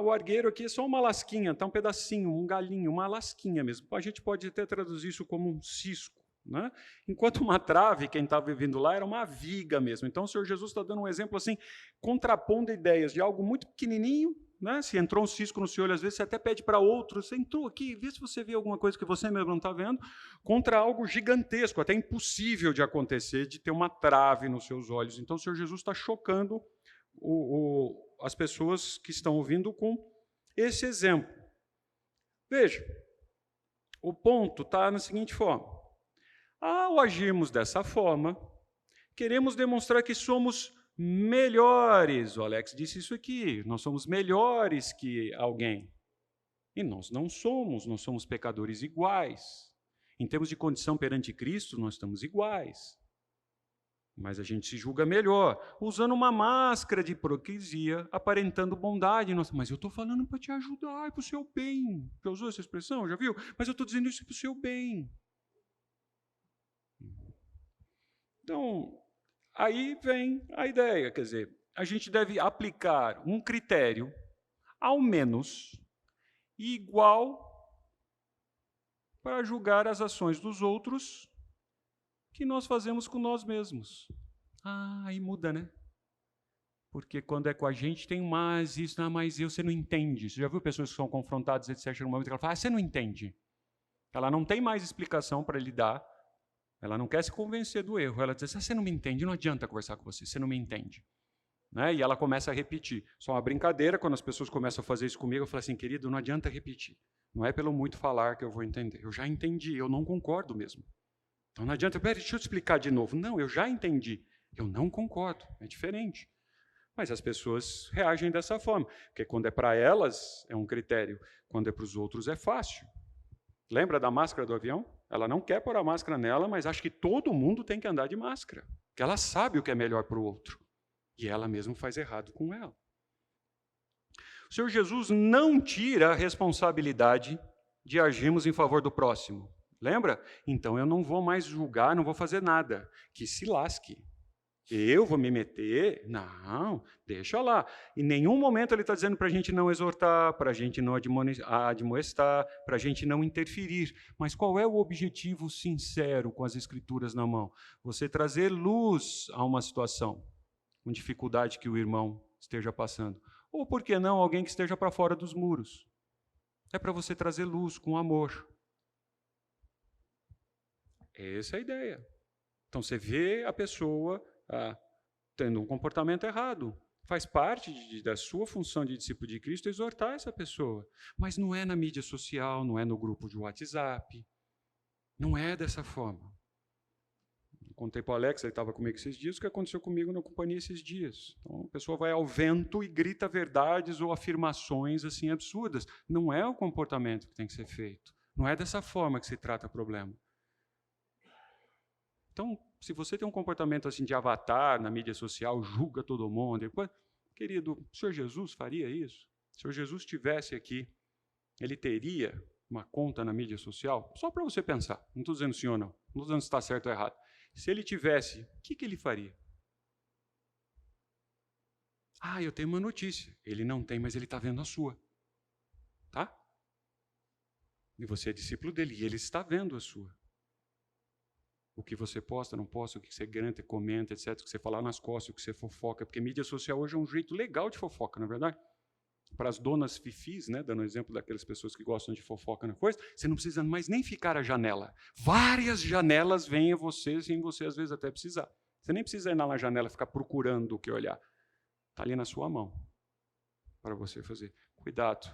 o argueiro aqui é só uma lasquinha, tá um pedacinho, um galinho, uma lasquinha mesmo. A gente pode até traduzir isso como um cisco, né? Enquanto uma trave, quem estava vivendo lá, era uma viga mesmo. Então, o Senhor Jesus está dando um exemplo assim, contrapondo ideias de algo muito pequenininho, né? Se entrou um cisco no seu olho, às vezes você até pede para outro, você entrou aqui, vê se você vê alguma coisa que você mesmo não está vendo, contra algo gigantesco, até impossível de acontecer, de ter uma trave nos seus olhos. Então, o Senhor Jesus está chocando as pessoas que estão ouvindo com esse exemplo. Veja, o ponto está na seguinte forma. Ao agirmos dessa forma, queremos demonstrar que somos melhores. O Alex disse isso aqui. Nós somos melhores que alguém. E nós não somos. Nós somos pecadores iguais. Em termos de condição perante Cristo, nós estamos iguais. Mas a gente se julga melhor, usando uma máscara de hipocrisia, aparentando bondade. Nossa, mas eu estou falando para te ajudar, para o seu bem. Já usou essa expressão? Já viu? Mas eu estou dizendo isso para o seu bem. Então, aí vem a ideia, quer dizer, a gente deve aplicar um critério, ao menos, igual para julgar as ações dos outros que nós fazemos com nós mesmos. Aí muda, né? Porque quando é com a gente tem mais isso, mais eu, você não entende. Você já viu pessoas que são confrontadas, etc., no momento que ela fala, você não entende. Ela não tem mais explicação para lhe dar. Ela não quer se convencer do erro. Ela diz assim, você não me entende, não adianta conversar com você não me entende. Né? E ela começa a repetir. Só uma brincadeira, quando as pessoas começam a fazer isso comigo, eu falo assim, querido, não adianta repetir. Não é pelo muito falar que eu vou entender. Eu já entendi, eu não concordo mesmo. Então não adianta, deixa eu te explicar de novo. Não, eu já entendi. Eu não concordo, é diferente. Mas as pessoas reagem dessa forma. Porque quando é para elas, é um critério. Quando é para os outros, é fácil. Lembra da máscara do avião? Ela não quer pôr a máscara nela, mas acha que todo mundo tem que andar de máscara. Porque ela sabe o que é melhor para o outro. E ela mesma faz errado com ela. O Senhor Jesus não tira a responsabilidade de agirmos em favor do próximo. Lembra? Então eu não vou mais julgar, não vou fazer nada. Que se lasque. Eu vou me meter? Não, deixa lá. Em nenhum momento ele está dizendo para a gente não exortar, para a gente não admoestar, para a gente não interferir. Mas qual é o objetivo sincero com as Escrituras na mão? Você trazer luz a uma situação, com dificuldade que o irmão esteja passando. Ou, por que não, alguém que esteja para fora dos muros. É para você trazer luz com amor. Essa é a ideia. Então você vê a pessoa tendo um comportamento errado. Faz parte da sua função de discípulo de Cristo exortar essa pessoa. Mas não é na mídia social, não é no grupo de WhatsApp. Não é dessa forma. Eu contei para o Alex, ele estava comigo esses dias, o que aconteceu comigo na companhia esses dias. Então, a pessoa vai ao vento e grita verdades ou afirmações assim absurdas. Não é o comportamento que tem que ser feito. Não é dessa forma que se trata o problema. Então, se você tem um comportamento assim de avatar na mídia social, julga todo mundo, depois, querido, o Senhor Jesus faria isso? Se o Senhor Jesus estivesse aqui, ele teria uma conta na mídia social? Só para você pensar, não estou dizendo sim ou não, não estou dizendo se está certo ou errado. Se ele tivesse, o que ele faria? Eu tenho uma notícia. Ele não tem, mas ele está vendo a sua. Tá? E você é discípulo dele, e ele está vendo a sua. O que você posta, não posta, o que você granta, comenta, etc. O que você fala nas costas, o que você fofoca. Porque mídia social hoje é um jeito legal de fofoca, não é verdade? Para as donas fifis, né, dando exemplo daquelas pessoas que gostam de fofoca na coisa, você não precisa mais nem ficar à janela. Várias janelas vêm a você, sem você às vezes até precisar. Você nem precisa ir na janela e ficar procurando o que olhar. Está ali na sua mão para você fazer. Cuidado.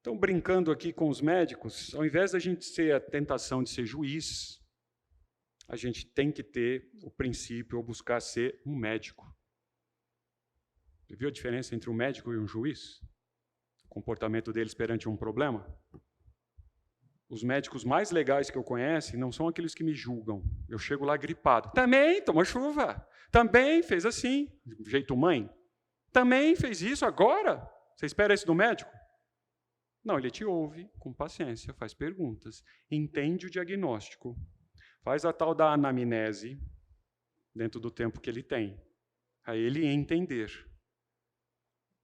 Então, brincando aqui com os médicos, ao invés da gente ter a tentação de ser juiz, a gente tem que ter o princípio ou buscar ser um médico. Você viu a diferença entre um médico e um juiz? O comportamento deles perante um problema? Os médicos mais legais que eu conheço não são aqueles que me julgam. Eu chego lá gripado. Também tomou chuva. Também fez assim, jeito mãe. Também fez isso agora. Você espera isso do médico? Não, ele te ouve com paciência, faz perguntas, entende o diagnóstico, faz a tal da anamnese dentro do tempo que ele tem. Aí ele entender.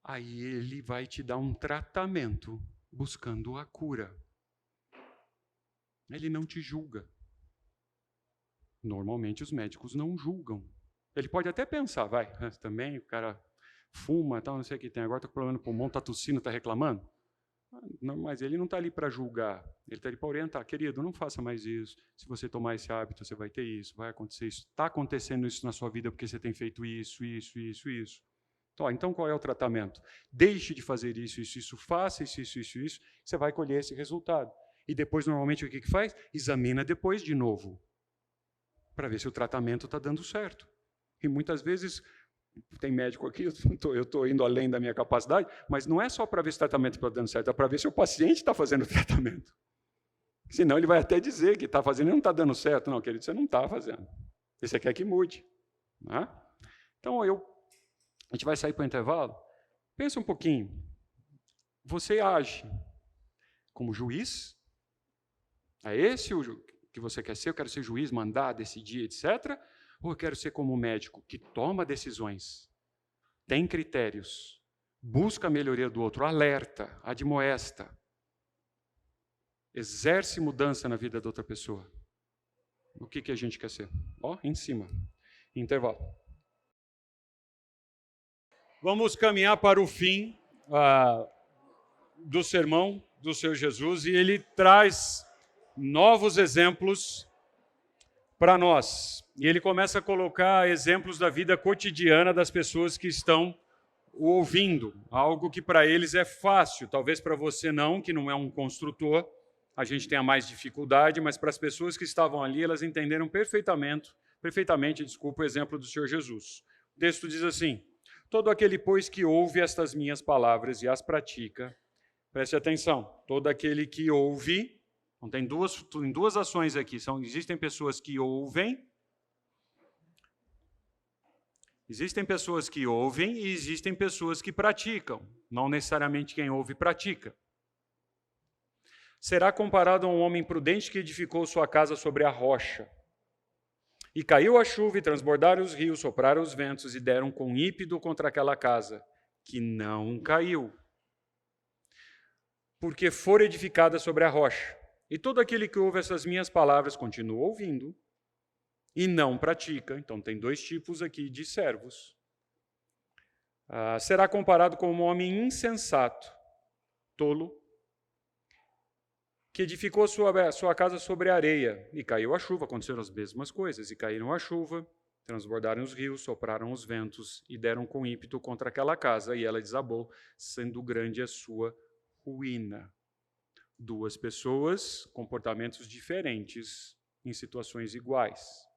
Aí ele vai te dar um tratamento buscando a cura. Ele não te julga. Normalmente os médicos não julgam. Ele pode até pensar, também o cara fuma, tal, não sei o que tem, agora está com problema no pulmão, está tossindo, está reclamando. Não, mas ele não está ali para julgar, ele está ali para orientar. Querido, não faça mais isso. Se você tomar esse hábito, você vai ter isso, vai acontecer isso. Está acontecendo isso na sua vida porque você tem feito isso. Então, qual é o tratamento? Deixe de fazer isso, faça isso. Você vai colher esse resultado. E depois, normalmente, o que faz? Examina depois de novo, para ver se o tratamento está dando certo. E muitas vezes, tem médico aqui, eu estou indo além da minha capacidade, mas não é só para ver se o tratamento está dando certo, é para ver se o paciente está fazendo o tratamento. Senão ele vai até dizer que está fazendo e não está dando certo. Não, querido, você não está fazendo. Você quer que mude. Né? Então, a gente vai sair para o intervalo. Pensa um pouquinho. Você age como juiz? É esse o que você quer ser? Eu quero ser juiz, mandar, decidir, etc. Ou eu quero ser como médico que toma decisões, tem critérios, busca a melhoria do outro, alerta, admoesta, exerce mudança na vida da outra pessoa? O que a gente quer ser? Em cima. Intervalo. Vamos caminhar para o fim do sermão do Senhor Jesus, e ele traz novos exemplos para nós. E ele começa a colocar exemplos da vida cotidiana das pessoas que estão o ouvindo, algo que para eles é fácil, talvez para você não, que não é um construtor, a gente tenha mais dificuldade, mas para as pessoas que estavam ali, elas entenderam perfeitamente, o exemplo do Senhor Jesus. O texto diz assim: todo aquele, pois, que ouve estas minhas palavras e as pratica, preste atenção, todo aquele que ouve. Então, tem duas ações aqui. Existem pessoas que ouvem. Existem pessoas que ouvem e existem pessoas que praticam. Não necessariamente quem ouve pratica. Será comparado a um homem prudente que edificou sua casa sobre a rocha. E caiu a chuva e transbordaram os rios, sopraram os ventos e deram com ímpeto contra aquela casa, que não caiu, porque for edificada sobre a rocha. E todo aquele que ouve essas minhas palavras continua ouvindo e não pratica. Então, tem dois tipos aqui de servos. Será comparado com um homem insensato, tolo, que edificou sua casa sobre a areia, e caiu a chuva, aconteceram as mesmas coisas, e caíram a chuva, transbordaram os rios, sopraram os ventos, e deram com ímpeto contra aquela casa, e ela desabou, sendo grande a sua ruína. Duas pessoas, comportamentos diferentes, em situações iguais.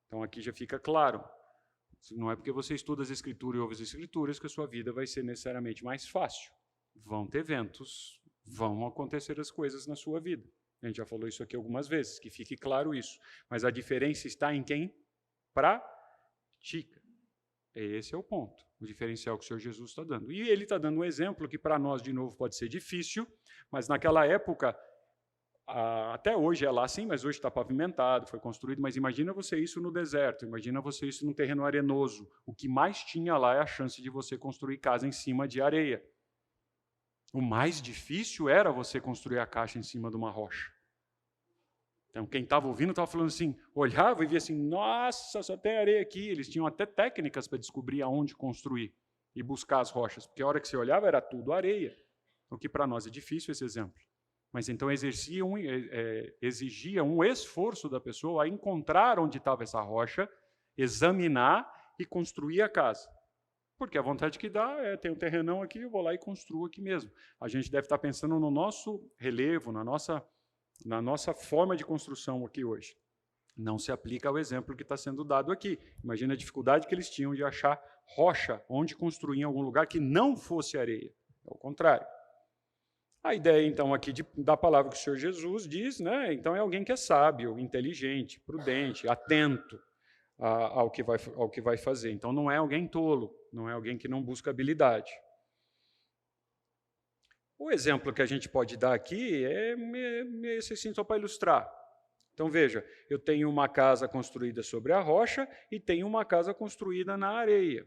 Então aqui já fica claro, não é porque você estuda as Escrituras e ouve as Escrituras que a sua vida vai ser necessariamente mais fácil. Vão ter ventos, vão acontecer as coisas na sua vida. A gente já falou isso aqui algumas vezes, que fique claro isso. Mas a diferença está em quem pratica. Esse é o ponto, o diferencial que o Senhor Jesus está dando. E ele está dando um exemplo que para nós, de novo, pode ser difícil, mas naquela época, até hoje é lá sim, mas hoje está pavimentado, foi construído, mas imagina você isso no deserto, imagina você isso num terreno arenoso. O que mais tinha lá é a chance de você construir casa em cima de areia. O mais difícil era você construir a caixa em cima de uma rocha. Então, quem estava ouvindo estava falando assim, olhava e via assim, nossa, só tem areia aqui. Eles tinham até técnicas para descobrir aonde construir e buscar as rochas, porque a hora que você olhava era tudo areia, o que para nós é difícil esse exemplo. Mas então exigia um esforço da pessoa a encontrar onde estava essa rocha, examinar e construir a casa. Porque a vontade que dá é, tem um terrenão aqui, eu vou lá e construo aqui mesmo. A gente deve estar pensando no nosso relevo, na nossa forma de construção aqui hoje. Não se aplica ao exemplo que está sendo dado aqui. Imagina a dificuldade que eles tinham de achar rocha onde construir em algum lugar que não fosse areia. É o contrário. A ideia, então, aqui da palavra que o Senhor Jesus diz, né? Então é alguém que é sábio, inteligente, prudente, atento ao que vai fazer. Então não é alguém tolo, não é alguém que não busca habilidade. O exemplo que a gente pode dar aqui é esse assim, só para ilustrar. Então veja, eu tenho uma casa construída sobre a rocha e tenho uma casa construída na areia.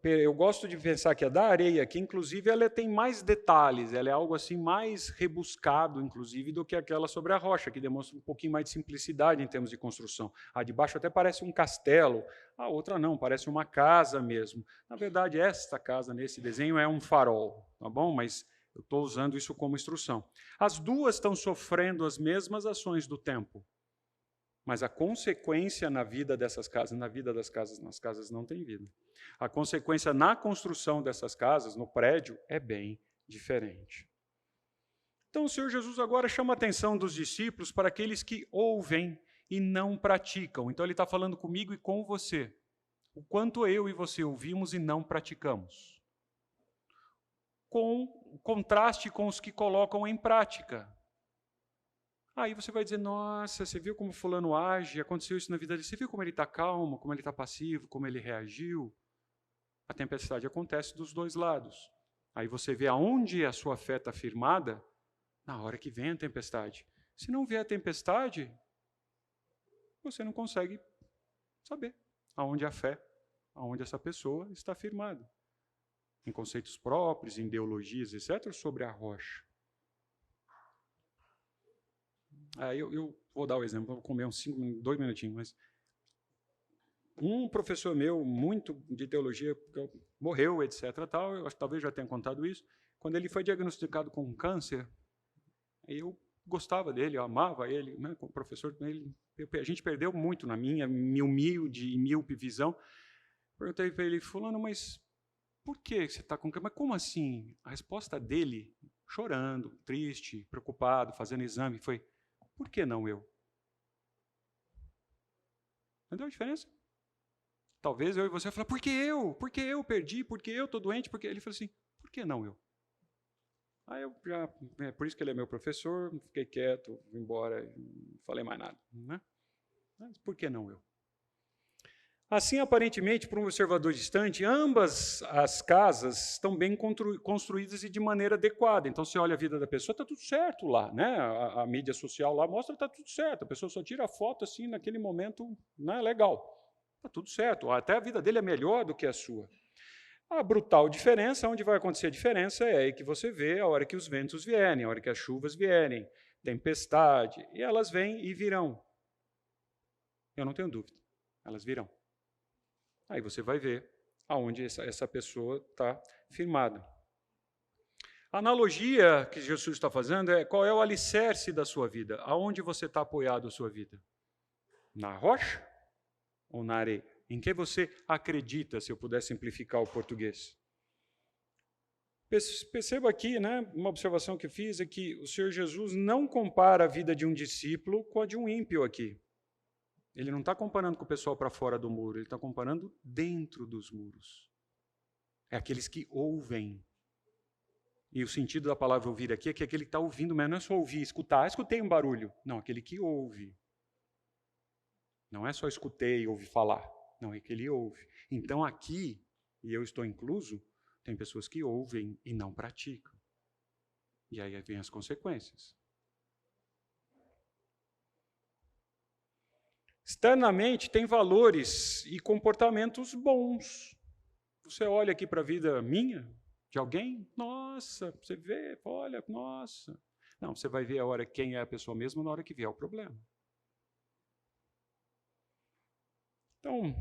Eu gosto de pensar que a da areia aqui, inclusive, ela tem mais detalhes, ela é algo assim mais rebuscado, inclusive, do que aquela sobre a rocha, que demonstra um pouquinho mais de simplicidade em termos de construção. A de baixo até parece um castelo, a outra não, parece uma casa mesmo. Na verdade, esta casa, nesse desenho, é um farol, tá bom? Mas eu estou usando isso como instrução. As duas estão sofrendo as mesmas ações do tempo, mas a consequência na vida dessas casas, nas casas não tem vida. A consequência na construção dessas casas, no prédio, é bem diferente. Então o Senhor Jesus agora chama a atenção dos discípulos para aqueles que ouvem e não praticam. Então ele está falando comigo e com você. O quanto eu e você ouvimos e não praticamos. Com contraste com os que colocam em prática. Aí você vai dizer, nossa, você viu como fulano age, aconteceu isso na vida dele, você viu como ele está calmo, como ele está passivo, como ele reagiu? A tempestade acontece dos dois lados. Aí você vê aonde a sua fé está firmada, na hora que vem a tempestade. Se não vier a tempestade, você não consegue saber aonde a fé, aonde essa pessoa está firmada. Em conceitos próprios, em ideologias, etc., sobre a rocha. Eu vou dar o exemplo, vou comer uns 2 minutinhos, mas um professor meu, muito de teologia, morreu, etc. Tal, eu acho que talvez já tenha contado isso. Quando ele foi diagnosticado com câncer, eu gostava dele, eu amava ele, né, como professor. A gente perdeu muito na minha humilde e míope visão. Perguntei para ele, fulano, mas por que você está com câncer? Mas como assim? A resposta dele, chorando, triste, preocupado, fazendo exame, foi: por que não eu? Entendeu a diferença? Talvez eu e você falar, por que eu? Por que eu perdi? Por que eu estou doente? Porque ele falou assim, por que não eu? Aí eu já, por isso que ele é meu professor, fiquei quieto, vim embora, não falei mais nada. Né? Mas por que não eu? Assim, aparentemente, para um observador distante, ambas as casas estão bem construídas e de maneira adequada. Então, você olha a vida da pessoa, está tudo certo lá, né? A mídia social lá mostra que está tudo certo. A pessoa só tira a foto assim, naquele momento, né? Legal. Está tudo certo. Até a vida dele é melhor do que a sua. A brutal diferença, onde vai acontecer a diferença, é aí que você vê a hora que os ventos vierem, a hora que as chuvas vierem, tempestade, e elas vêm e virão. Eu não tenho dúvida, elas virão. Aí você vai ver aonde essa pessoa está firmada. A analogia que Jesus está fazendo é qual é o alicerce da sua vida? Aonde você está apoiado a sua vida? Na rocha ou na areia? Em que você acredita, se eu puder simplificar o português? Perceba aqui, né, uma observação que fiz é que o Senhor Jesus não compara a vida de um discípulo com a de um ímpio aqui. Ele não está comparando com o pessoal para fora do muro, ele está comparando dentro dos muros. É aqueles que ouvem. E o sentido da palavra ouvir aqui é que aquele que está ouvindo, mas não é só ouvir, escutar. Escutei um barulho. Não, aquele que ouve. Não é só escutei, ouvi falar. Não, é que ele ouve. Então aqui, e eu estou incluso, tem pessoas que ouvem e não praticam. E aí vem as consequências. Externamente, tem valores e comportamentos bons. Você olha aqui para a vida minha, de alguém, nossa, você vê, olha, nossa. Não, você vai ver a hora quem é a pessoa mesmo na hora que vier o problema. Então,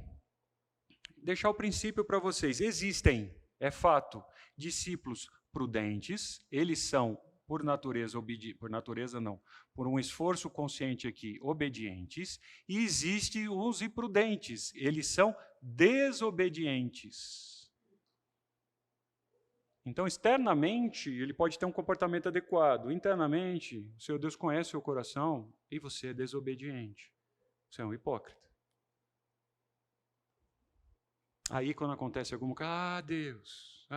deixar o princípio para vocês. Existem, é fato, discípulos prudentes, eles são, por natureza não, por um esforço consciente aqui, obedientes, e existem os imprudentes, eles são desobedientes. Então, externamente, ele pode ter um comportamento adequado. Internamente, o Senhor Deus conhece o seu coração e você é desobediente. Você é um hipócrita. Aí, quando acontece alguma coisa, Deus,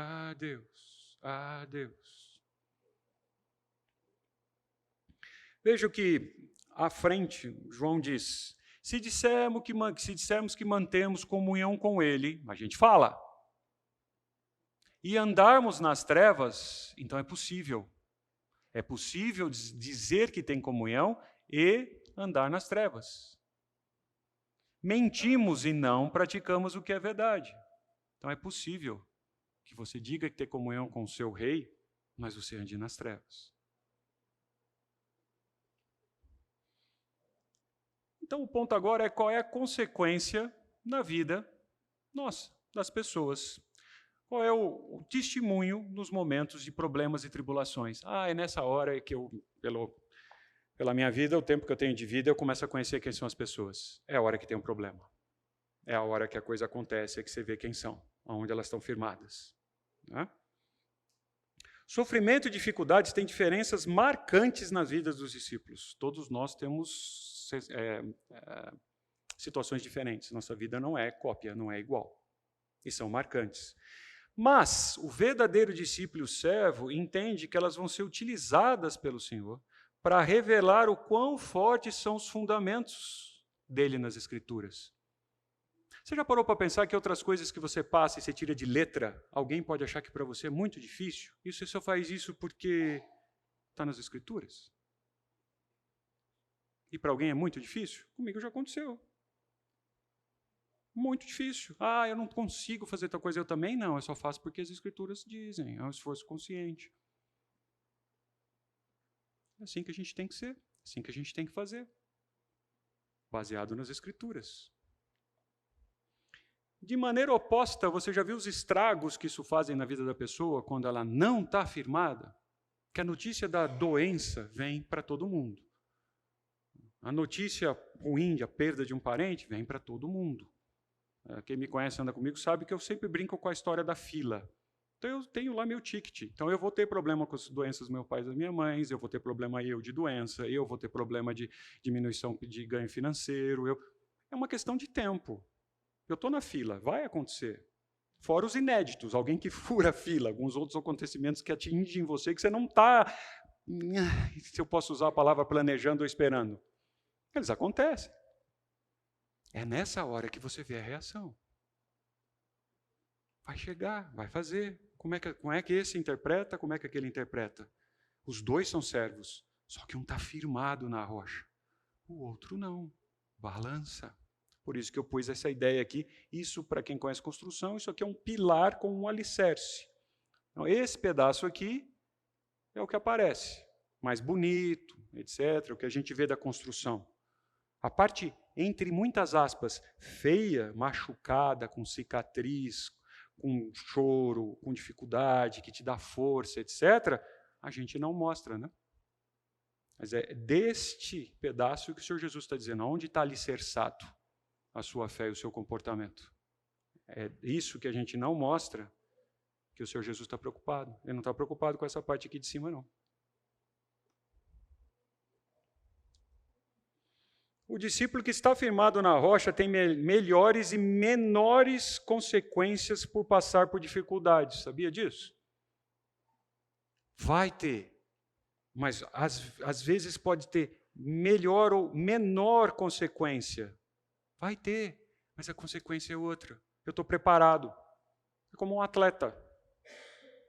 Deus. Veja o que à frente João diz. Se dissermos que mantemos comunhão com Ele, a gente fala. E andarmos nas trevas, então é possível. É possível dizer que tem comunhão e andar nas trevas. Mentimos e não praticamos o que é verdade. Então é possível que você diga que tem comunhão com o seu rei, mas você ande nas trevas. Então o ponto agora é qual é a consequência na vida nossa, das pessoas. Qual é o testemunho nos momentos de problemas e tribulações? É nessa hora que eu, pela minha vida, o tempo que eu tenho de vida, eu começo a conhecer quem são as pessoas. É a hora que tem um problema. É a hora que a coisa acontece, é que você vê quem são, onde elas estão firmadas. Né? Sofrimento e dificuldades têm diferenças marcantes nas vidas dos discípulos. Todos nós temos situações diferentes. Nossa vida não é cópia, não é igual. E são marcantes. Mas o verdadeiro discípulo e o servo entende que elas vão ser utilizadas pelo Senhor para revelar o quão fortes são os fundamentos dele nas Escrituras. Você já parou para pensar que outras coisas que você passa e você tira de letra, alguém pode achar que para você é muito difícil? E você só faz isso porque está nas Escrituras? E para alguém é muito difícil? Comigo já aconteceu. Muito difícil. Eu não consigo fazer tal coisa. Eu também não. Eu só faço porque as Escrituras dizem. É um esforço consciente. É assim que a gente tem que ser. É assim que a gente tem que fazer. Baseado nas Escrituras. De maneira oposta, você já viu os estragos que isso fazem na vida da pessoa quando ela não está firmada? Que a notícia da doença vem para todo mundo. A notícia ruim, a perda de um parente, vem para todo mundo. Quem me conhece, anda comigo, sabe que eu sempre brinco com a história da fila. Então, eu tenho lá meu ticket. Então, eu vou ter problema com as doenças dos meus pais e das minhas mães, eu vou ter problema de doença, eu vou ter problema de diminuição de ganho financeiro. É uma questão de tempo. Eu estou na fila, vai acontecer. Fora os inéditos, alguém que fura a fila, alguns outros acontecimentos que atingem você, que você não está, se eu posso usar a palavra planejando ou esperando. Eles acontecem. É nessa hora que você vê a reação. Vai chegar, vai fazer. Como é que esse interpreta, como é que aquele interpreta? Os dois são servos, só que um está firmado na rocha. O outro não. Balança. Por isso que eu pus essa ideia aqui. Isso, para quem conhece construção, isso aqui é um pilar com um alicerce. Então, esse pedaço aqui é o que aparece. Mais bonito, etc. O que a gente vê da construção. A parte, entre muitas aspas, feia, machucada, com cicatriz, com choro, com dificuldade, que te dá força, etc., a gente não mostra, né? Mas é deste pedaço que o Senhor Jesus está dizendo, onde está alicerçado a sua fé e o seu comportamento. É isso que a gente não mostra, que o Senhor Jesus está preocupado. Ele não está preocupado com essa parte aqui de cima, não. O discípulo que está firmado na rocha tem melhores e menores consequências por passar por dificuldades. Sabia disso? Vai ter, mas às vezes pode ter melhor ou menor consequência. Vai ter, mas a consequência é outra. Eu estou preparado. É como um atleta.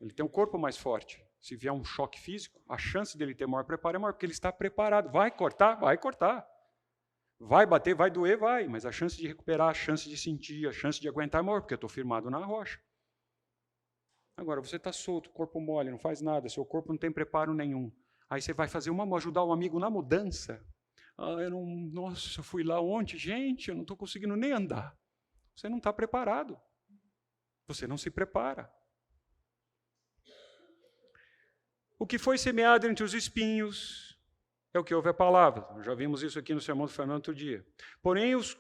Ele tem um corpo mais forte. Se vier um choque físico, a chance dele ter maior preparo é maior, porque ele está preparado. Vai cortar, vai cortar. Vai bater, vai doer, vai. Mas a chance de recuperar, a chance de sentir, a chance de aguentar é maior, porque eu estou firmado na rocha. Agora, você está solto, corpo mole, não faz nada, seu corpo não tem preparo nenhum. Aí você vai fazer ajudar um amigo na mudança. Nossa, eu fui lá ontem, gente, eu não estou conseguindo nem andar. Você não está preparado. Você não se prepara. O que foi semeado entre os espinhos é o que ouve a palavra. Já vimos isso aqui no sermão do Fernando outro dia. Porém, os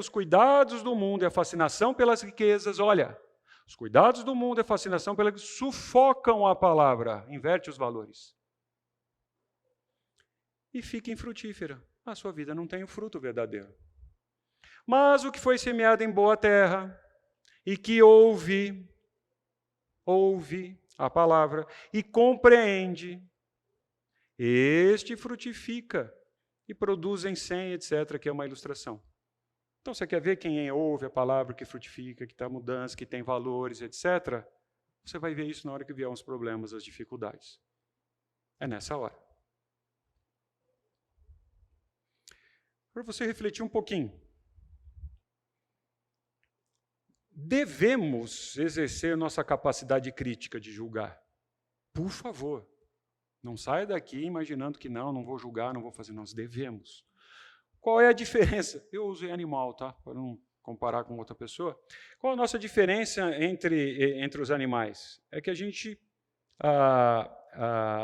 cuidados do mundo e a fascinação pelas riquezas, olha, os cuidados do mundo e a fascinação pelas riquezas sufocam a palavra, inverte os valores. E fica infrutífera. A sua vida não tem o fruto verdadeiro. Mas o que foi semeado em boa terra e que ouve a palavra e compreende, este frutifica e produz em 100, etc., que é uma ilustração. Então, você quer ver quem ouve a palavra, que frutifica, que está mudança, que tem valores, etc., você vai ver isso na hora que vier os problemas, as dificuldades. É nessa hora. Para você refletir um pouquinho. Devemos exercer nossa capacidade crítica de julgar. Por favor. Não saia daqui imaginando que não vou julgar, não vou fazer. Nós devemos. Qual é a diferença? Eu usei animal, tá? Para não comparar com outra pessoa. Qual a nossa diferença entre os animais? É que a gente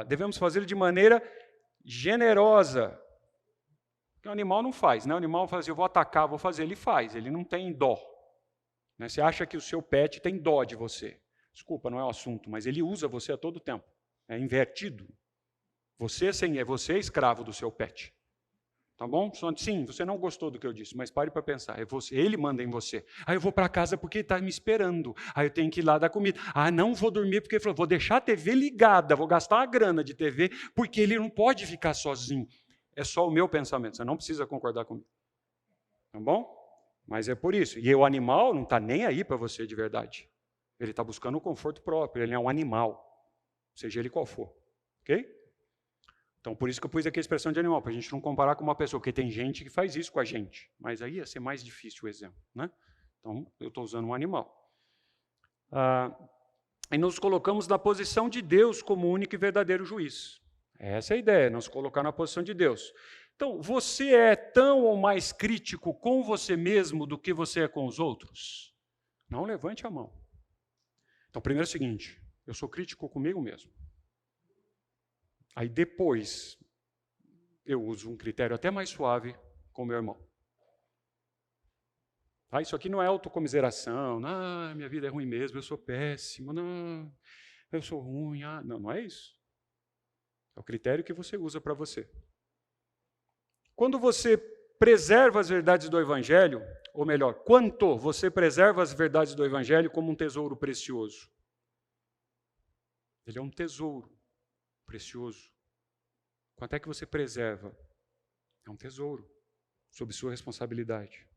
devemos fazê-lo de maneira generosa. O animal não faz, né? O animal faz assim, eu vou atacar, vou fazer. Ele faz, ele não tem dó. Né? Você acha que o seu pet tem dó de você. Desculpa, não é o assunto, mas ele usa você a todo tempo. É invertido. Você é escravo do seu pet. Tá bom? Sim, você não gostou do que eu disse, mas pare para pensar. Ele manda em você. Aí eu vou para casa porque ele está me esperando. Aí eu tenho que ir lá dar comida. Não vou dormir porque ele falou, vou deixar a TV ligada, vou gastar a grana de TV, porque ele não pode ficar sozinho. É só o meu pensamento, você não precisa concordar comigo. Tá bom? Mas é por isso. E o animal não está nem aí para você de verdade. Ele está buscando o conforto próprio, ele é um animal. Seja ele qual for. Ok? Então, por isso que eu pus aqui a expressão de animal, para a gente não comparar com uma pessoa, porque tem gente que faz isso com a gente. Mas aí ia ser mais difícil o exemplo. Né? Então, eu estou usando um animal. E nos colocamos na posição de Deus como único e verdadeiro juiz. Essa é a ideia, nos colocar na posição de Deus. Então, você é tão ou mais crítico com você mesmo do que você é com os outros? Não levante a mão. Então, primeiro é o seguinte, eu sou crítico comigo mesmo. Aí depois, eu uso um critério até mais suave com o meu irmão. Isso aqui não é autocomiseração, minha vida é ruim mesmo, eu sou péssimo, não, eu sou ruim, não é isso. É o critério que você usa para você. Quando você preserva as verdades do Evangelho, ou melhor, quanto você preserva as verdades do Evangelho como um tesouro precioso. Ele é um tesouro precioso. Quanto é que você preserva? É um tesouro, sob sua responsabilidade.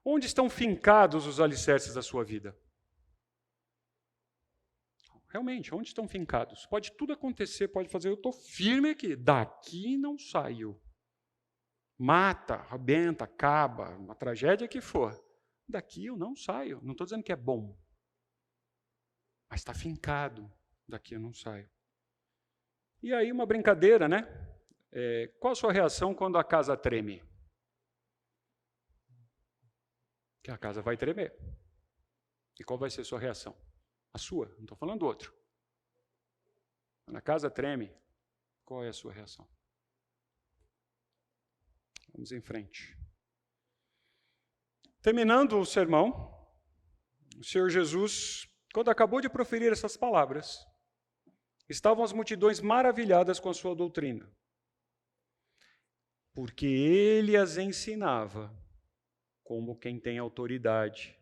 Onde estão fincados os alicerces da sua vida? Realmente, onde estão fincados? Pode tudo acontecer, pode fazer, eu estou firme aqui, daqui não saio. Mata, arrebenta, acaba, uma tragédia que for. Daqui eu não saio, não estou dizendo que é bom. Mas está fincado, daqui eu não saio. E aí uma brincadeira, né? Qual a sua reação quando a casa treme? Que a casa vai tremer. E qual vai ser a sua reação? A sua, não estou falando do outro. Quando a casa treme, qual é a sua reação? Vamos em frente. Terminando o sermão, o Senhor Jesus, quando acabou de proferir essas palavras, estavam as multidões maravilhadas com a sua doutrina, porque ele as ensinava como quem tem autoridade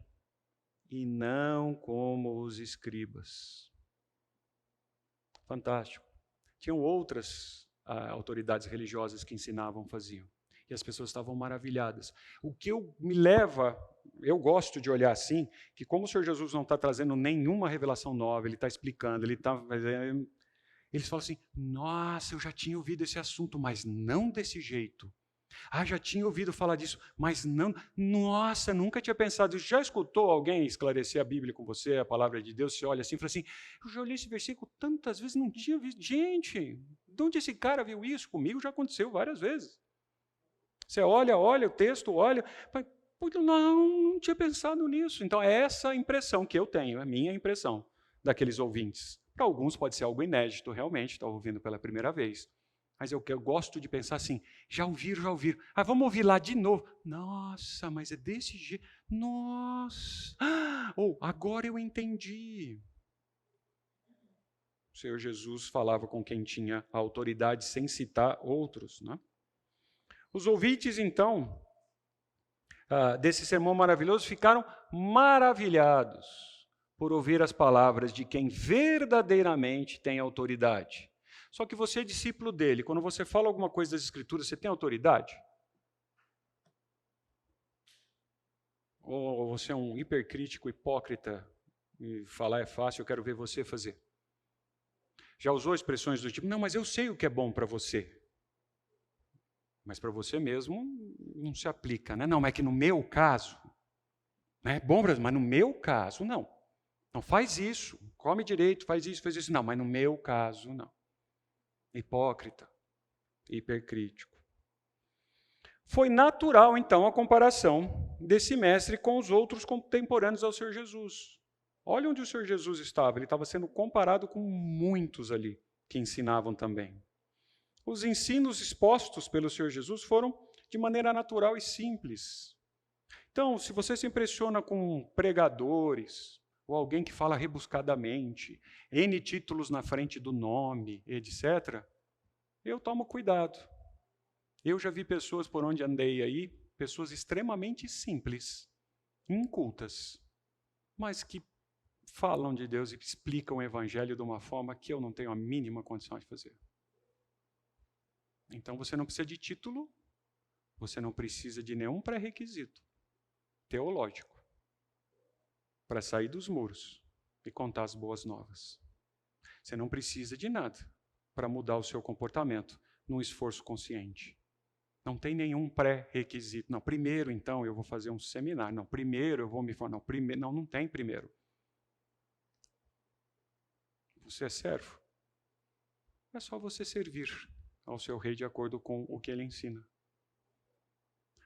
e não como os escribas. Fantástico. Tinham outras autoridades religiosas que ensinavam, faziam. E as pessoas estavam maravilhadas. O que me leva, eu gosto de olhar assim, que como o Senhor Jesus não está trazendo nenhuma revelação nova, ele está explicando, eles falam assim, nossa, eu já tinha ouvido esse assunto, mas não desse jeito. Ah, já tinha ouvido falar disso, mas não, nossa, nunca tinha pensado isso. Já escutou alguém esclarecer a Bíblia com você, a palavra de Deus? Você olha assim e fala assim, eu já olhei esse versículo tantas vezes, não tinha visto. Gente, de onde esse cara viu isso? Comigo já aconteceu várias vezes. Você olha o texto, olha, não tinha pensado nisso. Então, é essa impressão que eu tenho, é a minha impressão daqueles ouvintes. Para alguns pode ser algo inédito, realmente, está ouvindo pela primeira vez. Mas eu gosto de pensar assim, já ouviram. Ah, vamos ouvir lá de novo. Nossa, mas é desse jeito. Nossa. Agora eu entendi. O Senhor Jesus falava com quem tinha a autoridade sem citar outros, né? Os ouvintes, então, desse sermão maravilhoso, ficaram maravilhados por ouvir as palavras de quem verdadeiramente tem autoridade. Só que você é discípulo dele, quando você fala alguma coisa das Escrituras, você tem autoridade? Ou você é um hipercrítico, hipócrita, e falar é fácil, eu quero ver você fazer? Já usou expressões do tipo, não, mas eu sei o que é bom para você. Mas para você mesmo não se aplica, né? Não, mas é que no meu caso, né? É bom, mas no meu caso, não. Não faz isso, come direito, faz isso. Não, mas no meu caso, não. Hipócrita, hipercrítico. Foi natural, então, a comparação desse mestre com os outros contemporâneos ao Senhor Jesus. Olha onde o Senhor Jesus estava. Ele estava sendo comparado com muitos ali que ensinavam também. Os ensinos expostos pelo Senhor Jesus foram de maneira natural e simples. Então, se você se impressiona com pregadores, ou alguém que fala rebuscadamente, N títulos na frente do nome, etc., eu tomo cuidado. Eu já vi pessoas por onde andei aí, pessoas extremamente simples, incultas, mas que falam de Deus e explicam o Evangelho de uma forma que eu não tenho a mínima condição de fazer. Então você não precisa de título, você não precisa de nenhum pré-requisito teológico para sair dos muros e contar as boas novas. Você não precisa de nada para mudar o seu comportamento num esforço consciente. Não tem nenhum pré-requisito. Não, primeiro, então, eu vou fazer um seminário. Não, primeiro eu vou me formar. Não tem primeiro. Você é servo. É só você servir ao seu rei de acordo com o que ele ensina.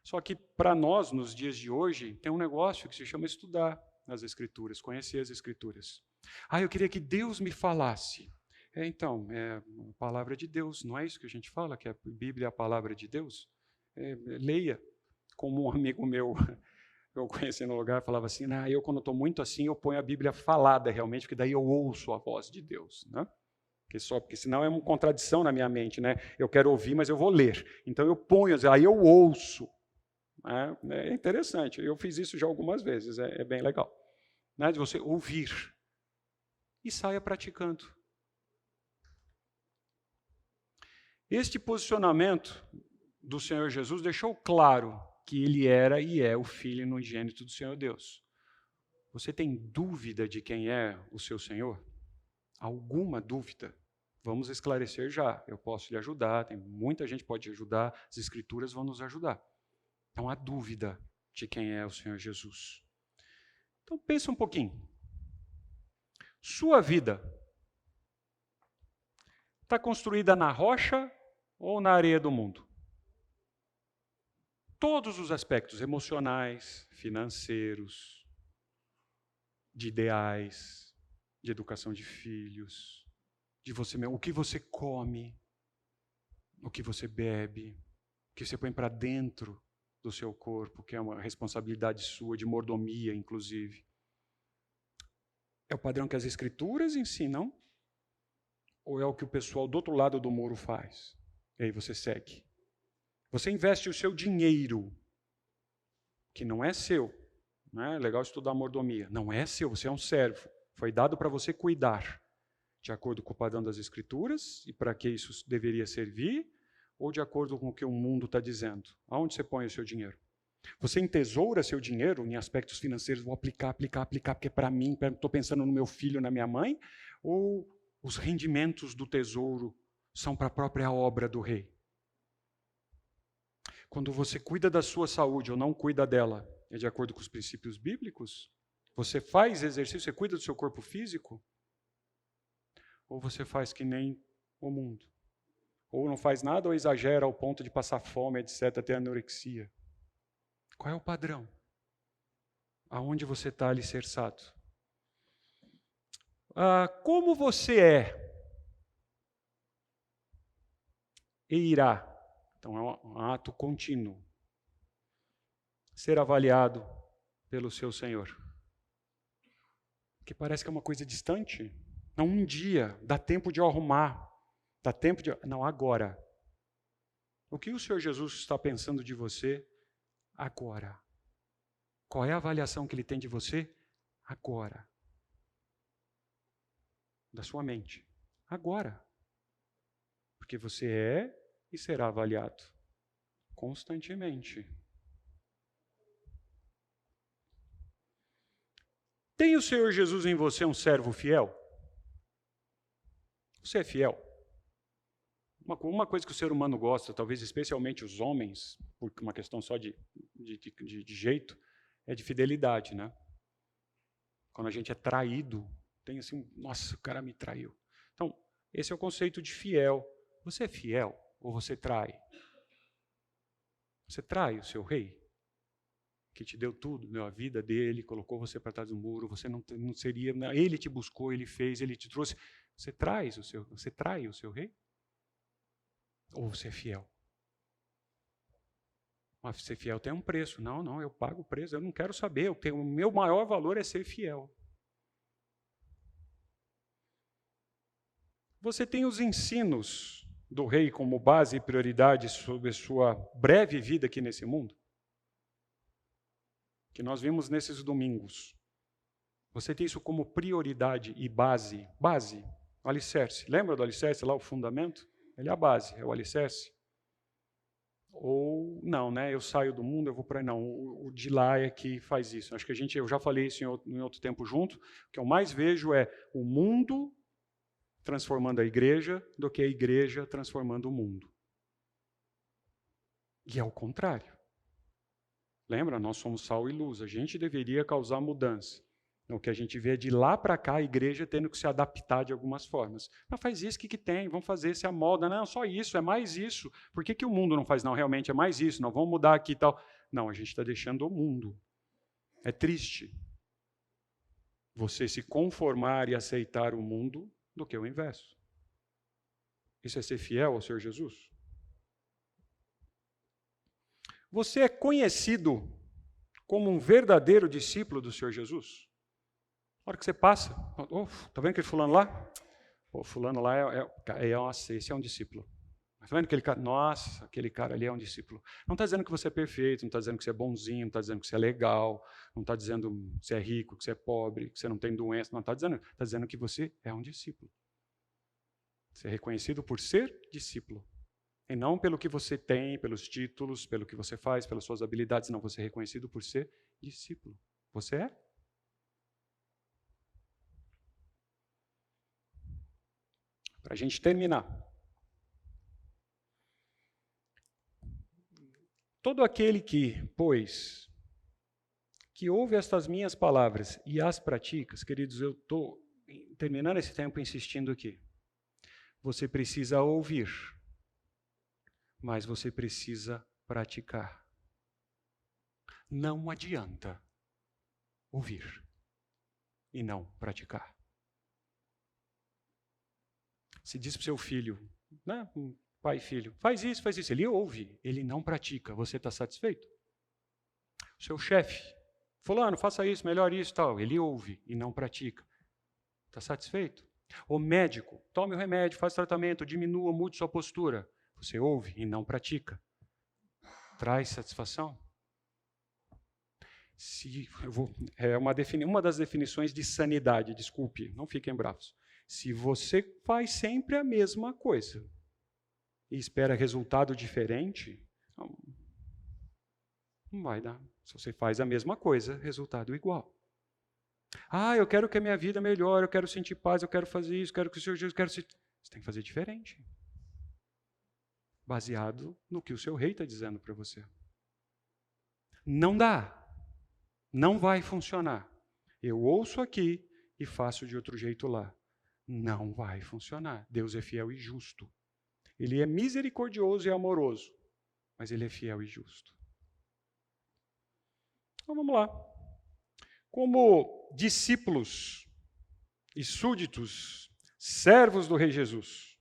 Só que para nós, nos dias de hoje, tem um negócio que se chama estudar as Escrituras, conhecer as Escrituras. Eu queria que Deus me falasse. Então, é a palavra de Deus, não é isso que a gente fala, que a Bíblia é a palavra de Deus? Leia. Como um amigo meu, eu conheci no lugar, falava assim, eu quando estou muito assim, eu ponho a Bíblia falada realmente, porque daí eu ouço a voz de Deus, né? Porque senão é uma contradição na minha mente, né? Eu quero ouvir, mas eu vou ler. Então eu ponho, aí eu ouço. É interessante, eu fiz isso já algumas vezes, é bem legal. Né? De você ouvir e saia praticando. Este posicionamento do Senhor Jesus deixou claro que ele era e é o Filho unigênito do Senhor Deus. Você tem dúvida de quem é o seu Senhor? Alguma dúvida? Vamos esclarecer já. Eu posso lhe ajudar, tem muita gente que pode te ajudar, as Escrituras vão nos ajudar. Então, há dúvida de quem é o Senhor Jesus. Então, pensa um pouquinho. Sua vida está construída na rocha ou na areia do mundo? Todos os aspectos emocionais, financeiros, de ideais, de educação de filhos, de você mesmo, o que você come, o que você bebe, o que você põe para dentro do seu corpo, que é uma responsabilidade sua, de mordomia, inclusive. É o padrão que as Escrituras ensinam? Ou é o que o pessoal do outro lado do muro faz? E aí você segue. Você investe o seu dinheiro, que não é seu. Não é legal estudar mordomia. Não é seu, você é um servo. Foi dado para você cuidar, de acordo com o padrão das Escrituras, e para que isso deveria servir, ou de acordo com o que o mundo está dizendo. Aonde você põe o seu dinheiro? Você entesoura seu dinheiro em aspectos financeiros, vou aplicar, porque é para mim, estou pensando no meu filho, na minha mãe, ou os rendimentos do tesouro são para a própria obra do rei? Quando você cuida da sua saúde ou não cuida dela, é de acordo com os princípios bíblicos? Você faz exercício, você cuida do seu corpo físico? Ou você faz que nem o mundo? Ou não faz nada ou exagera ao ponto de passar fome, etc., até anorexia? Qual é o padrão? Aonde você está alicerçado? Como você é e irá? Então, é um ato contínuo. Ser avaliado pelo seu Senhor. Que parece que é uma coisa distante. Não, um dia, dá tempo de eu arrumar. Dá tempo de... Não, agora. O que o Senhor Jesus está pensando de você agora? Qual é a avaliação que Ele tem de você agora? Da sua mente. Agora. Porque você é e será avaliado constantemente. Tem o Senhor Jesus em você um servo fiel? Você é fiel? Uma coisa que o ser humano gosta, talvez especialmente os homens, por uma questão só de jeito, é de fidelidade, né? Quando a gente é traído, tem assim, nossa, o cara me traiu. Então, esse é o conceito de fiel. Você é fiel ou você trai? Você trai o seu rei, que te deu tudo, deu a vida dele, colocou você para trás do muro, você não seria, ele te buscou, ele fez, ele te trouxe. Você trai o seu rei? Ou você é fiel? Mas ser fiel tem um preço. Não, eu pago o preço, eu não quero saber, o meu maior valor é ser fiel. Você tem os ensinos do rei como base e prioridade sobre a sua breve vida aqui nesse mundo? Que nós vimos nesses domingos. Você tem isso como prioridade e base. Base, o alicerce. Lembra do alicerce lá, o fundamento? Ele é a base, é o alicerce. Ou não, né? Eu saio do mundo, eu vou para aí. Não, o de lá é que faz isso. Acho que eu já falei isso em outro tempo junto. O que eu mais vejo é o mundo transformando a igreja do que a igreja transformando o mundo. E é o contrário. Lembra? Nós somos sal e luz. A gente deveria causar mudança. O que a gente vê é de lá para cá a igreja tendo que se adaptar de algumas formas. Não, faz isso, o que tem? Vamos fazer essa moda. Não, só isso, é mais isso. Por que o mundo não faz? Não, realmente é mais isso. Não, vamos mudar aqui e tal. Não, a gente está deixando o mundo. É triste você se conformar e aceitar o mundo do que o inverso. Isso é ser fiel ao Senhor Jesus? Você é conhecido como um verdadeiro discípulo do Senhor Jesus? Na hora que você passa, tá vendo aquele fulano lá? Pô, fulano lá esse é um discípulo. Tá vendo aquele cara? Nossa, aquele cara ali é um discípulo. Não está dizendo que você é perfeito, não está dizendo que você é bonzinho, não está dizendo que você é legal, não está dizendo que você é rico, que você é pobre, que você não tem doença, não está dizendo que você é um discípulo. Você é reconhecido por ser discípulo. E não pelo que você tem, pelos títulos, pelo que você faz, pelas suas habilidades, não, você é reconhecido por ser discípulo. Você é? Para a gente terminar. Todo aquele que, pois, que ouve estas minhas palavras e as pratica, queridos, eu estou terminando esse tempo insistindo aqui. Você precisa ouvir, mas você precisa praticar. Não adianta ouvir. e não praticar. Se diz para o seu filho, né, pai e filho, faz isso. Ele ouve, ele não pratica. Você está satisfeito? O seu chefe, fulano, faça isso, melhor isso, tal. Ele ouve e não pratica. Está satisfeito? O médico, tome o remédio, faça tratamento, diminua, mude sua postura. Você ouve e não pratica. Traz satisfação? Uma das definições de sanidade, desculpe, não fiquem bravos. Se você faz sempre a mesma coisa e espera resultado diferente, não vai dar. Se você faz a mesma coisa, resultado igual. Eu quero que a minha vida melhore, eu quero sentir paz, eu quero fazer isso, quero que o seu Jesus, Você tem que fazer diferente. Baseado no que o seu rei está dizendo para você. Não dá. Não vai funcionar. Eu ouço aqui e faço de outro jeito lá. Não vai funcionar. Deus é fiel e justo. Ele é misericordioso e amoroso, mas ele é fiel e justo. Então vamos lá. Como discípulos e súditos, servos do Rei Jesus,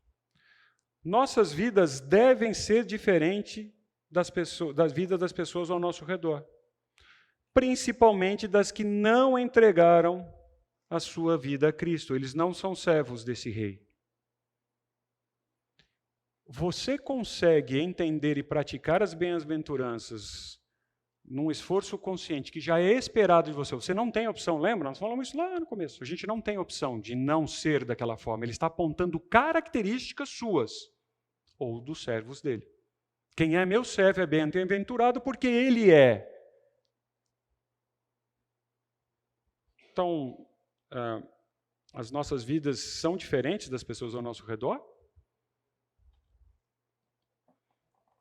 nossas vidas devem ser diferentes das vidas das pessoas ao nosso redor, principalmente das que não entregaram a sua vida a Cristo. Eles não são servos desse Rei. Você consegue entender e praticar as bem-aventuranças num esforço consciente que já é esperado de você. Você não tem opção, lembra? Nós falamos isso lá no começo. A gente não tem opção de não ser daquela forma. Ele está apontando características suas ou dos servos dele. Quem é meu servo é bem-aventurado porque ele é. Então, as nossas vidas são diferentes das pessoas ao nosso redor?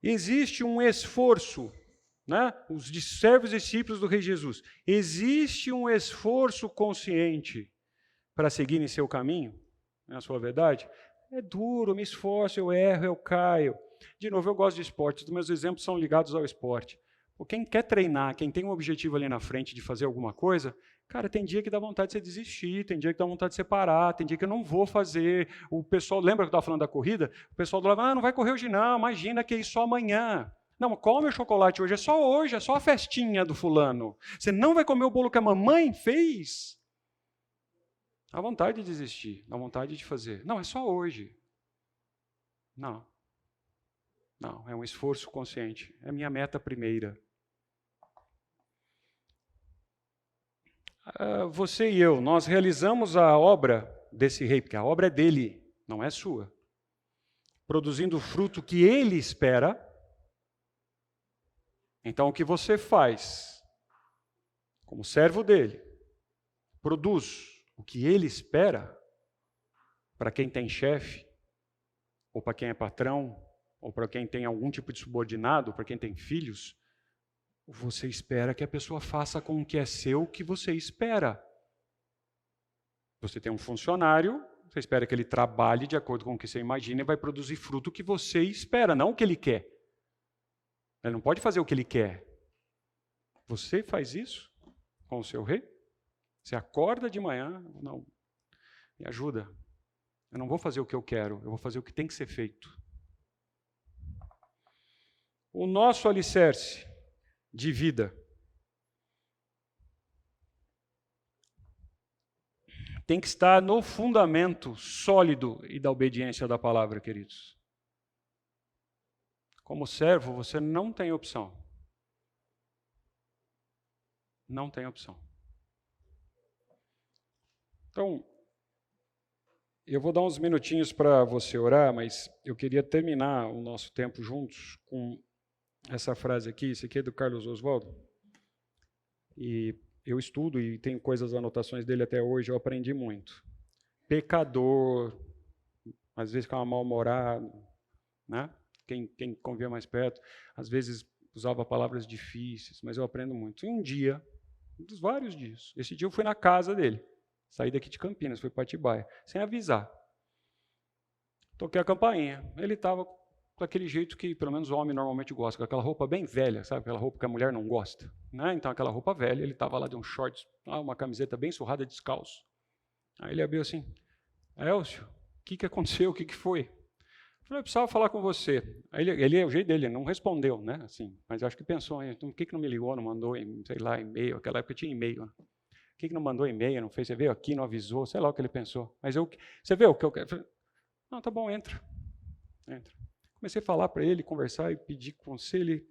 Existe um esforço, né? Os servos e discípulos do Rei Jesus. Existe um esforço consciente para seguirem seu caminho, na sua verdade? É duro, me esforço, eu erro, eu caio. De novo, eu gosto de esporte, os meus exemplos são ligados ao esporte. Quem quer treinar, quem tem um objetivo ali na frente de fazer alguma coisa, cara, tem dia que dá vontade de você desistir, tem dia que dá vontade de você parar, tem dia que eu não vou fazer. O pessoal, lembra que eu estava falando da corrida? O pessoal do lado, não vai correr hoje não, imagina que é isso só amanhã. Não, come o chocolate hoje, é só a festinha do fulano. Você não vai comer o bolo que a mamãe fez? Dá vontade de desistir, dá vontade de fazer. Não, é só hoje. Não, é um esforço consciente. É a minha meta primeira. Você e eu, nós realizamos a obra desse rei, porque a obra é dele, não é sua. Produzindo o fruto que ele espera. Então, o que você faz, como servo dele, produz o que ele espera para quem tem chefe, ou para quem é patrão, ou para quem tem algum tipo de subordinado, para quem tem filhos, você espera que a pessoa faça com o que é seu o que você espera. Você tem um funcionário, você espera que ele trabalhe de acordo com o que você imagina e vai produzir fruto que você espera, não o que ele quer. Ele não pode fazer o que ele quer. Você faz isso com o seu rei? Você acorda de manhã, não, me ajuda. Eu não vou fazer o que eu quero, eu vou fazer o que tem que ser feito. O nosso alicerce de vida tem que estar no fundamento sólido e da obediência da palavra, queridos. Como servo, você não tem opção. Não tem opção. Então, eu vou dar uns minutinhos para você orar, mas eu queria terminar o nosso tempo juntos com essa frase aqui. Isso aqui é do Carlos Oswaldo. E eu estudo e tenho coisas, anotações dele até hoje, eu aprendi muito. Pecador, às vezes ficava mal-humorado, né? Quem convivia mais perto, às vezes usava palavras difíceis, mas eu aprendo muito. E um dia, um dos vários dias, esse dia eu fui na casa dele, saí daqui de Campinas, fui para Atibaia, sem avisar. Toquei a campainha, ele estava daquele jeito que pelo menos o homem normalmente gosta, com aquela roupa bem velha, sabe? Aquela roupa que a mulher não gosta. Né? Então, aquela roupa velha, ele estava lá de um shorts, uma camiseta bem surrada, descalço. Aí ele abriu assim, Elcio, o que aconteceu? O que foi? Eu falei, eu precisava falar com você. Aí ele é o jeito dele, não respondeu, né? Assim, mas acho que pensou, então, por que não me ligou, não mandou, sei lá, e-mail? Aquela época tinha e-mail. Né? Por que não mandou e-mail, não fez? Você veio aqui, não avisou, sei lá o que ele pensou. Mas você vê o que eu quero? Eu falei, não, tá bom, entra. Comecei a falar para ele, conversar e pedir conselho.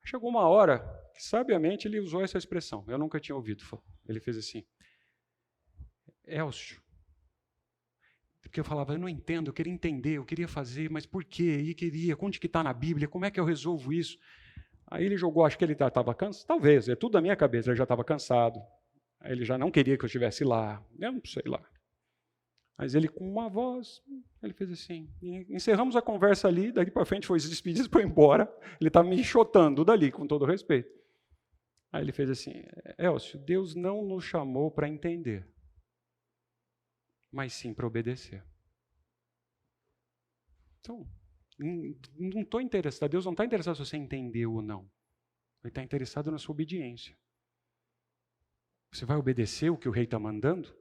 Chegou uma hora que, sabiamente, ele usou essa expressão. Eu nunca tinha ouvido. Ele fez assim, Elcio. Porque eu falava, eu não entendo, eu queria entender, eu queria fazer, mas por quê? E queria, onde que está na Bíblia? Como é que eu resolvo isso? Aí ele jogou, acho que ele estava cansado, talvez, é tudo da minha cabeça, ele já estava cansado. Aí ele já não queria que eu estivesse lá, eu não sei lá. Mas ele, com uma voz, ele fez assim. Encerramos a conversa ali, daqui para frente foi se despedir e foi embora. Ele estava me enxotando dali, com todo respeito. Aí ele fez assim, Elcio, Deus não nos chamou para entender, mas sim para obedecer. Então, não estou interessado, Deus não está interessado se você entendeu ou não. Ele está interessado na sua obediência. Você vai obedecer o que o rei está mandando?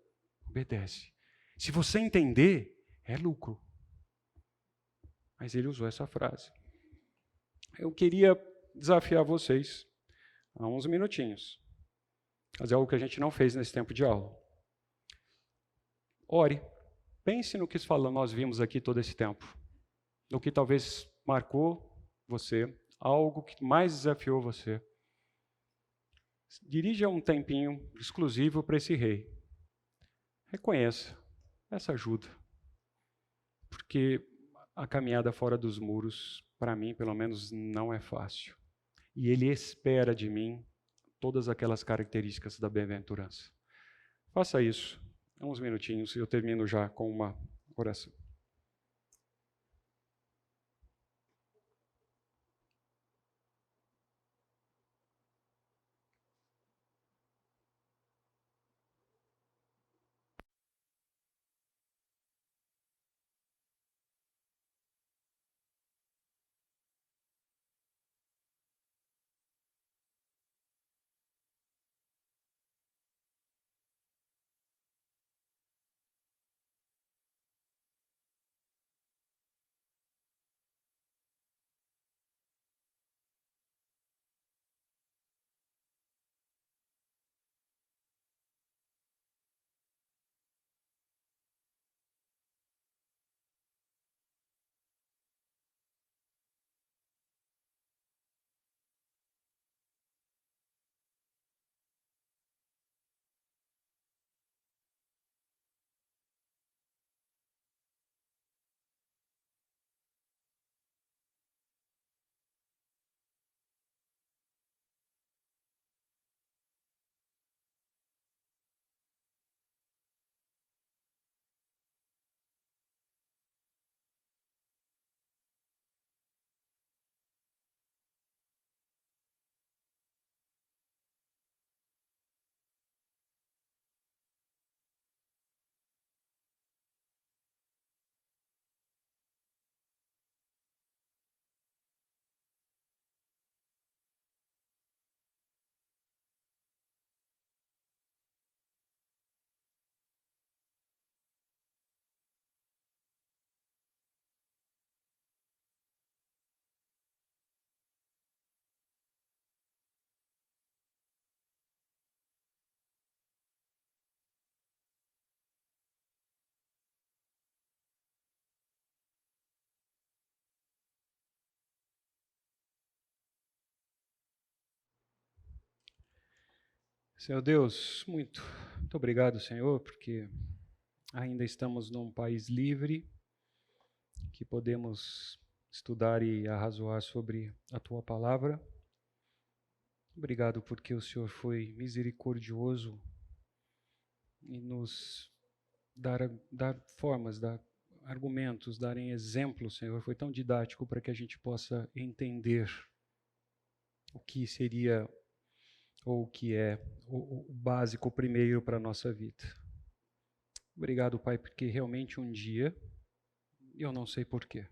Obedece. Se você entender, é lucro. Mas ele usou essa frase. Eu queria desafiar vocês há uns minutinhos. Fazer algo que a gente não fez nesse tempo de aula. Ore. Pense no que nós vimos aqui todo esse tempo. No que talvez marcou você, algo que mais desafiou você. Dirija um tempinho exclusivo para esse rei. Reconheça. Essa ajuda. Porque a caminhada fora dos muros, para mim, pelo menos, não é fácil. E ele espera de mim todas aquelas características da bem-aventurança. Faça isso. Uns minutinhos e eu termino já com uma oração. Senhor Deus, muito obrigado, Senhor, porque ainda estamos num país livre, que podemos estudar e arrazoar sobre a Tua palavra. Obrigado porque o Senhor foi misericordioso em nos dar formas, dar argumentos, darem exemplos, Senhor. Foi tão didático para que a gente possa entender o que seria ou o que é o básico primeiro para a nossa vida. Obrigado, Pai, porque realmente um dia, eu não sei porquê,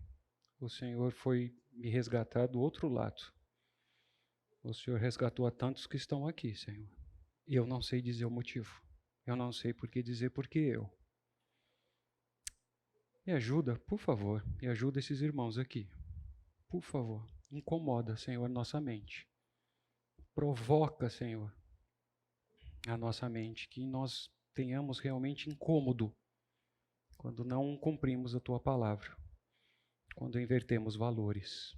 O Senhor foi me resgatar do outro lado. O Senhor resgatou a tantos que estão aqui, Senhor. E eu não sei dizer o motivo. Eu não sei por que dizer porque eu. Me ajuda, por favor, e ajuda esses irmãos aqui. Por favor, incomoda, Senhor, nossa mente. Provoca, Senhor, a nossa mente, que nós tenhamos realmente incômodo quando não cumprimos a Tua palavra, quando invertemos valores,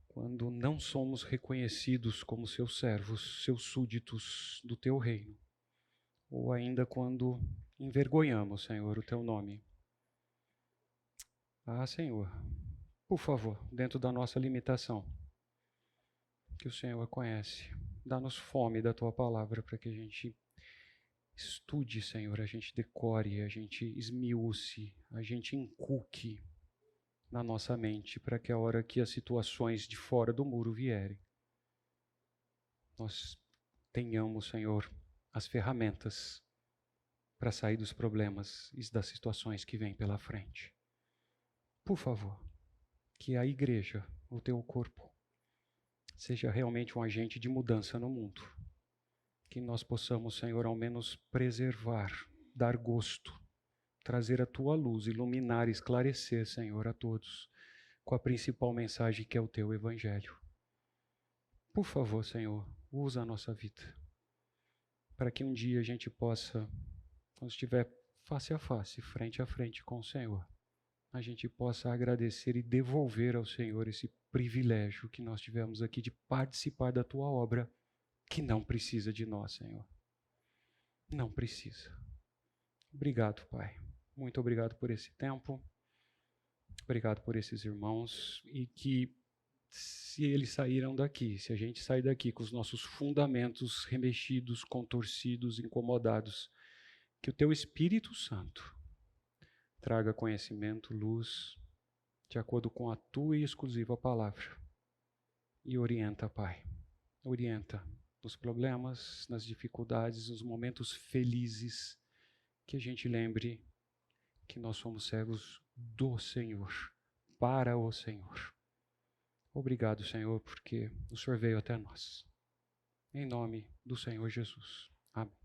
quando não somos reconhecidos como Seus servos, Seus súditos do Teu reino, ou ainda quando envergonhamos, Senhor, o Teu nome. Ah, Senhor, por favor, dentro da nossa limitação, que o Senhor conhece, dá-nos fome da Tua palavra para que a gente estude, Senhor, a gente decore, a gente esmiúce, a gente inculque na nossa mente para que a hora que as situações de fora do muro vierem, nós tenhamos, Senhor, as ferramentas para sair dos problemas e das situações que vêm pela frente. Por favor, que a igreja, o Teu corpo, seja realmente um agente de mudança no mundo. Que nós possamos, Senhor, ao menos preservar, dar gosto, trazer a Tua luz, iluminar, esclarecer, Senhor, a todos, com a principal mensagem que é o Teu Evangelho. Por favor, Senhor, usa a nossa vida, para que um dia a gente possa, quando estiver face a face, frente a frente com o Senhor, a gente possa agradecer e devolver ao Senhor esse privilégio que nós tivemos aqui de participar da Tua obra, que não precisa de nós, Senhor. Não precisa. Obrigado, Pai. Muito obrigado por esse tempo. Obrigado por esses irmãos. E que, se eles saíram daqui, se a gente sair daqui com os nossos fundamentos remexidos, contorcidos, incomodados, que o Teu Espírito Santo traga conhecimento, luz, de acordo com a Tua e exclusiva palavra. E orienta, Pai. Orienta nos problemas, nas dificuldades, nos momentos felizes, que a gente lembre que nós somos servos do Senhor, para o Senhor. Obrigado, Senhor, porque o Senhor veio até nós. Em nome do Senhor Jesus. Amém.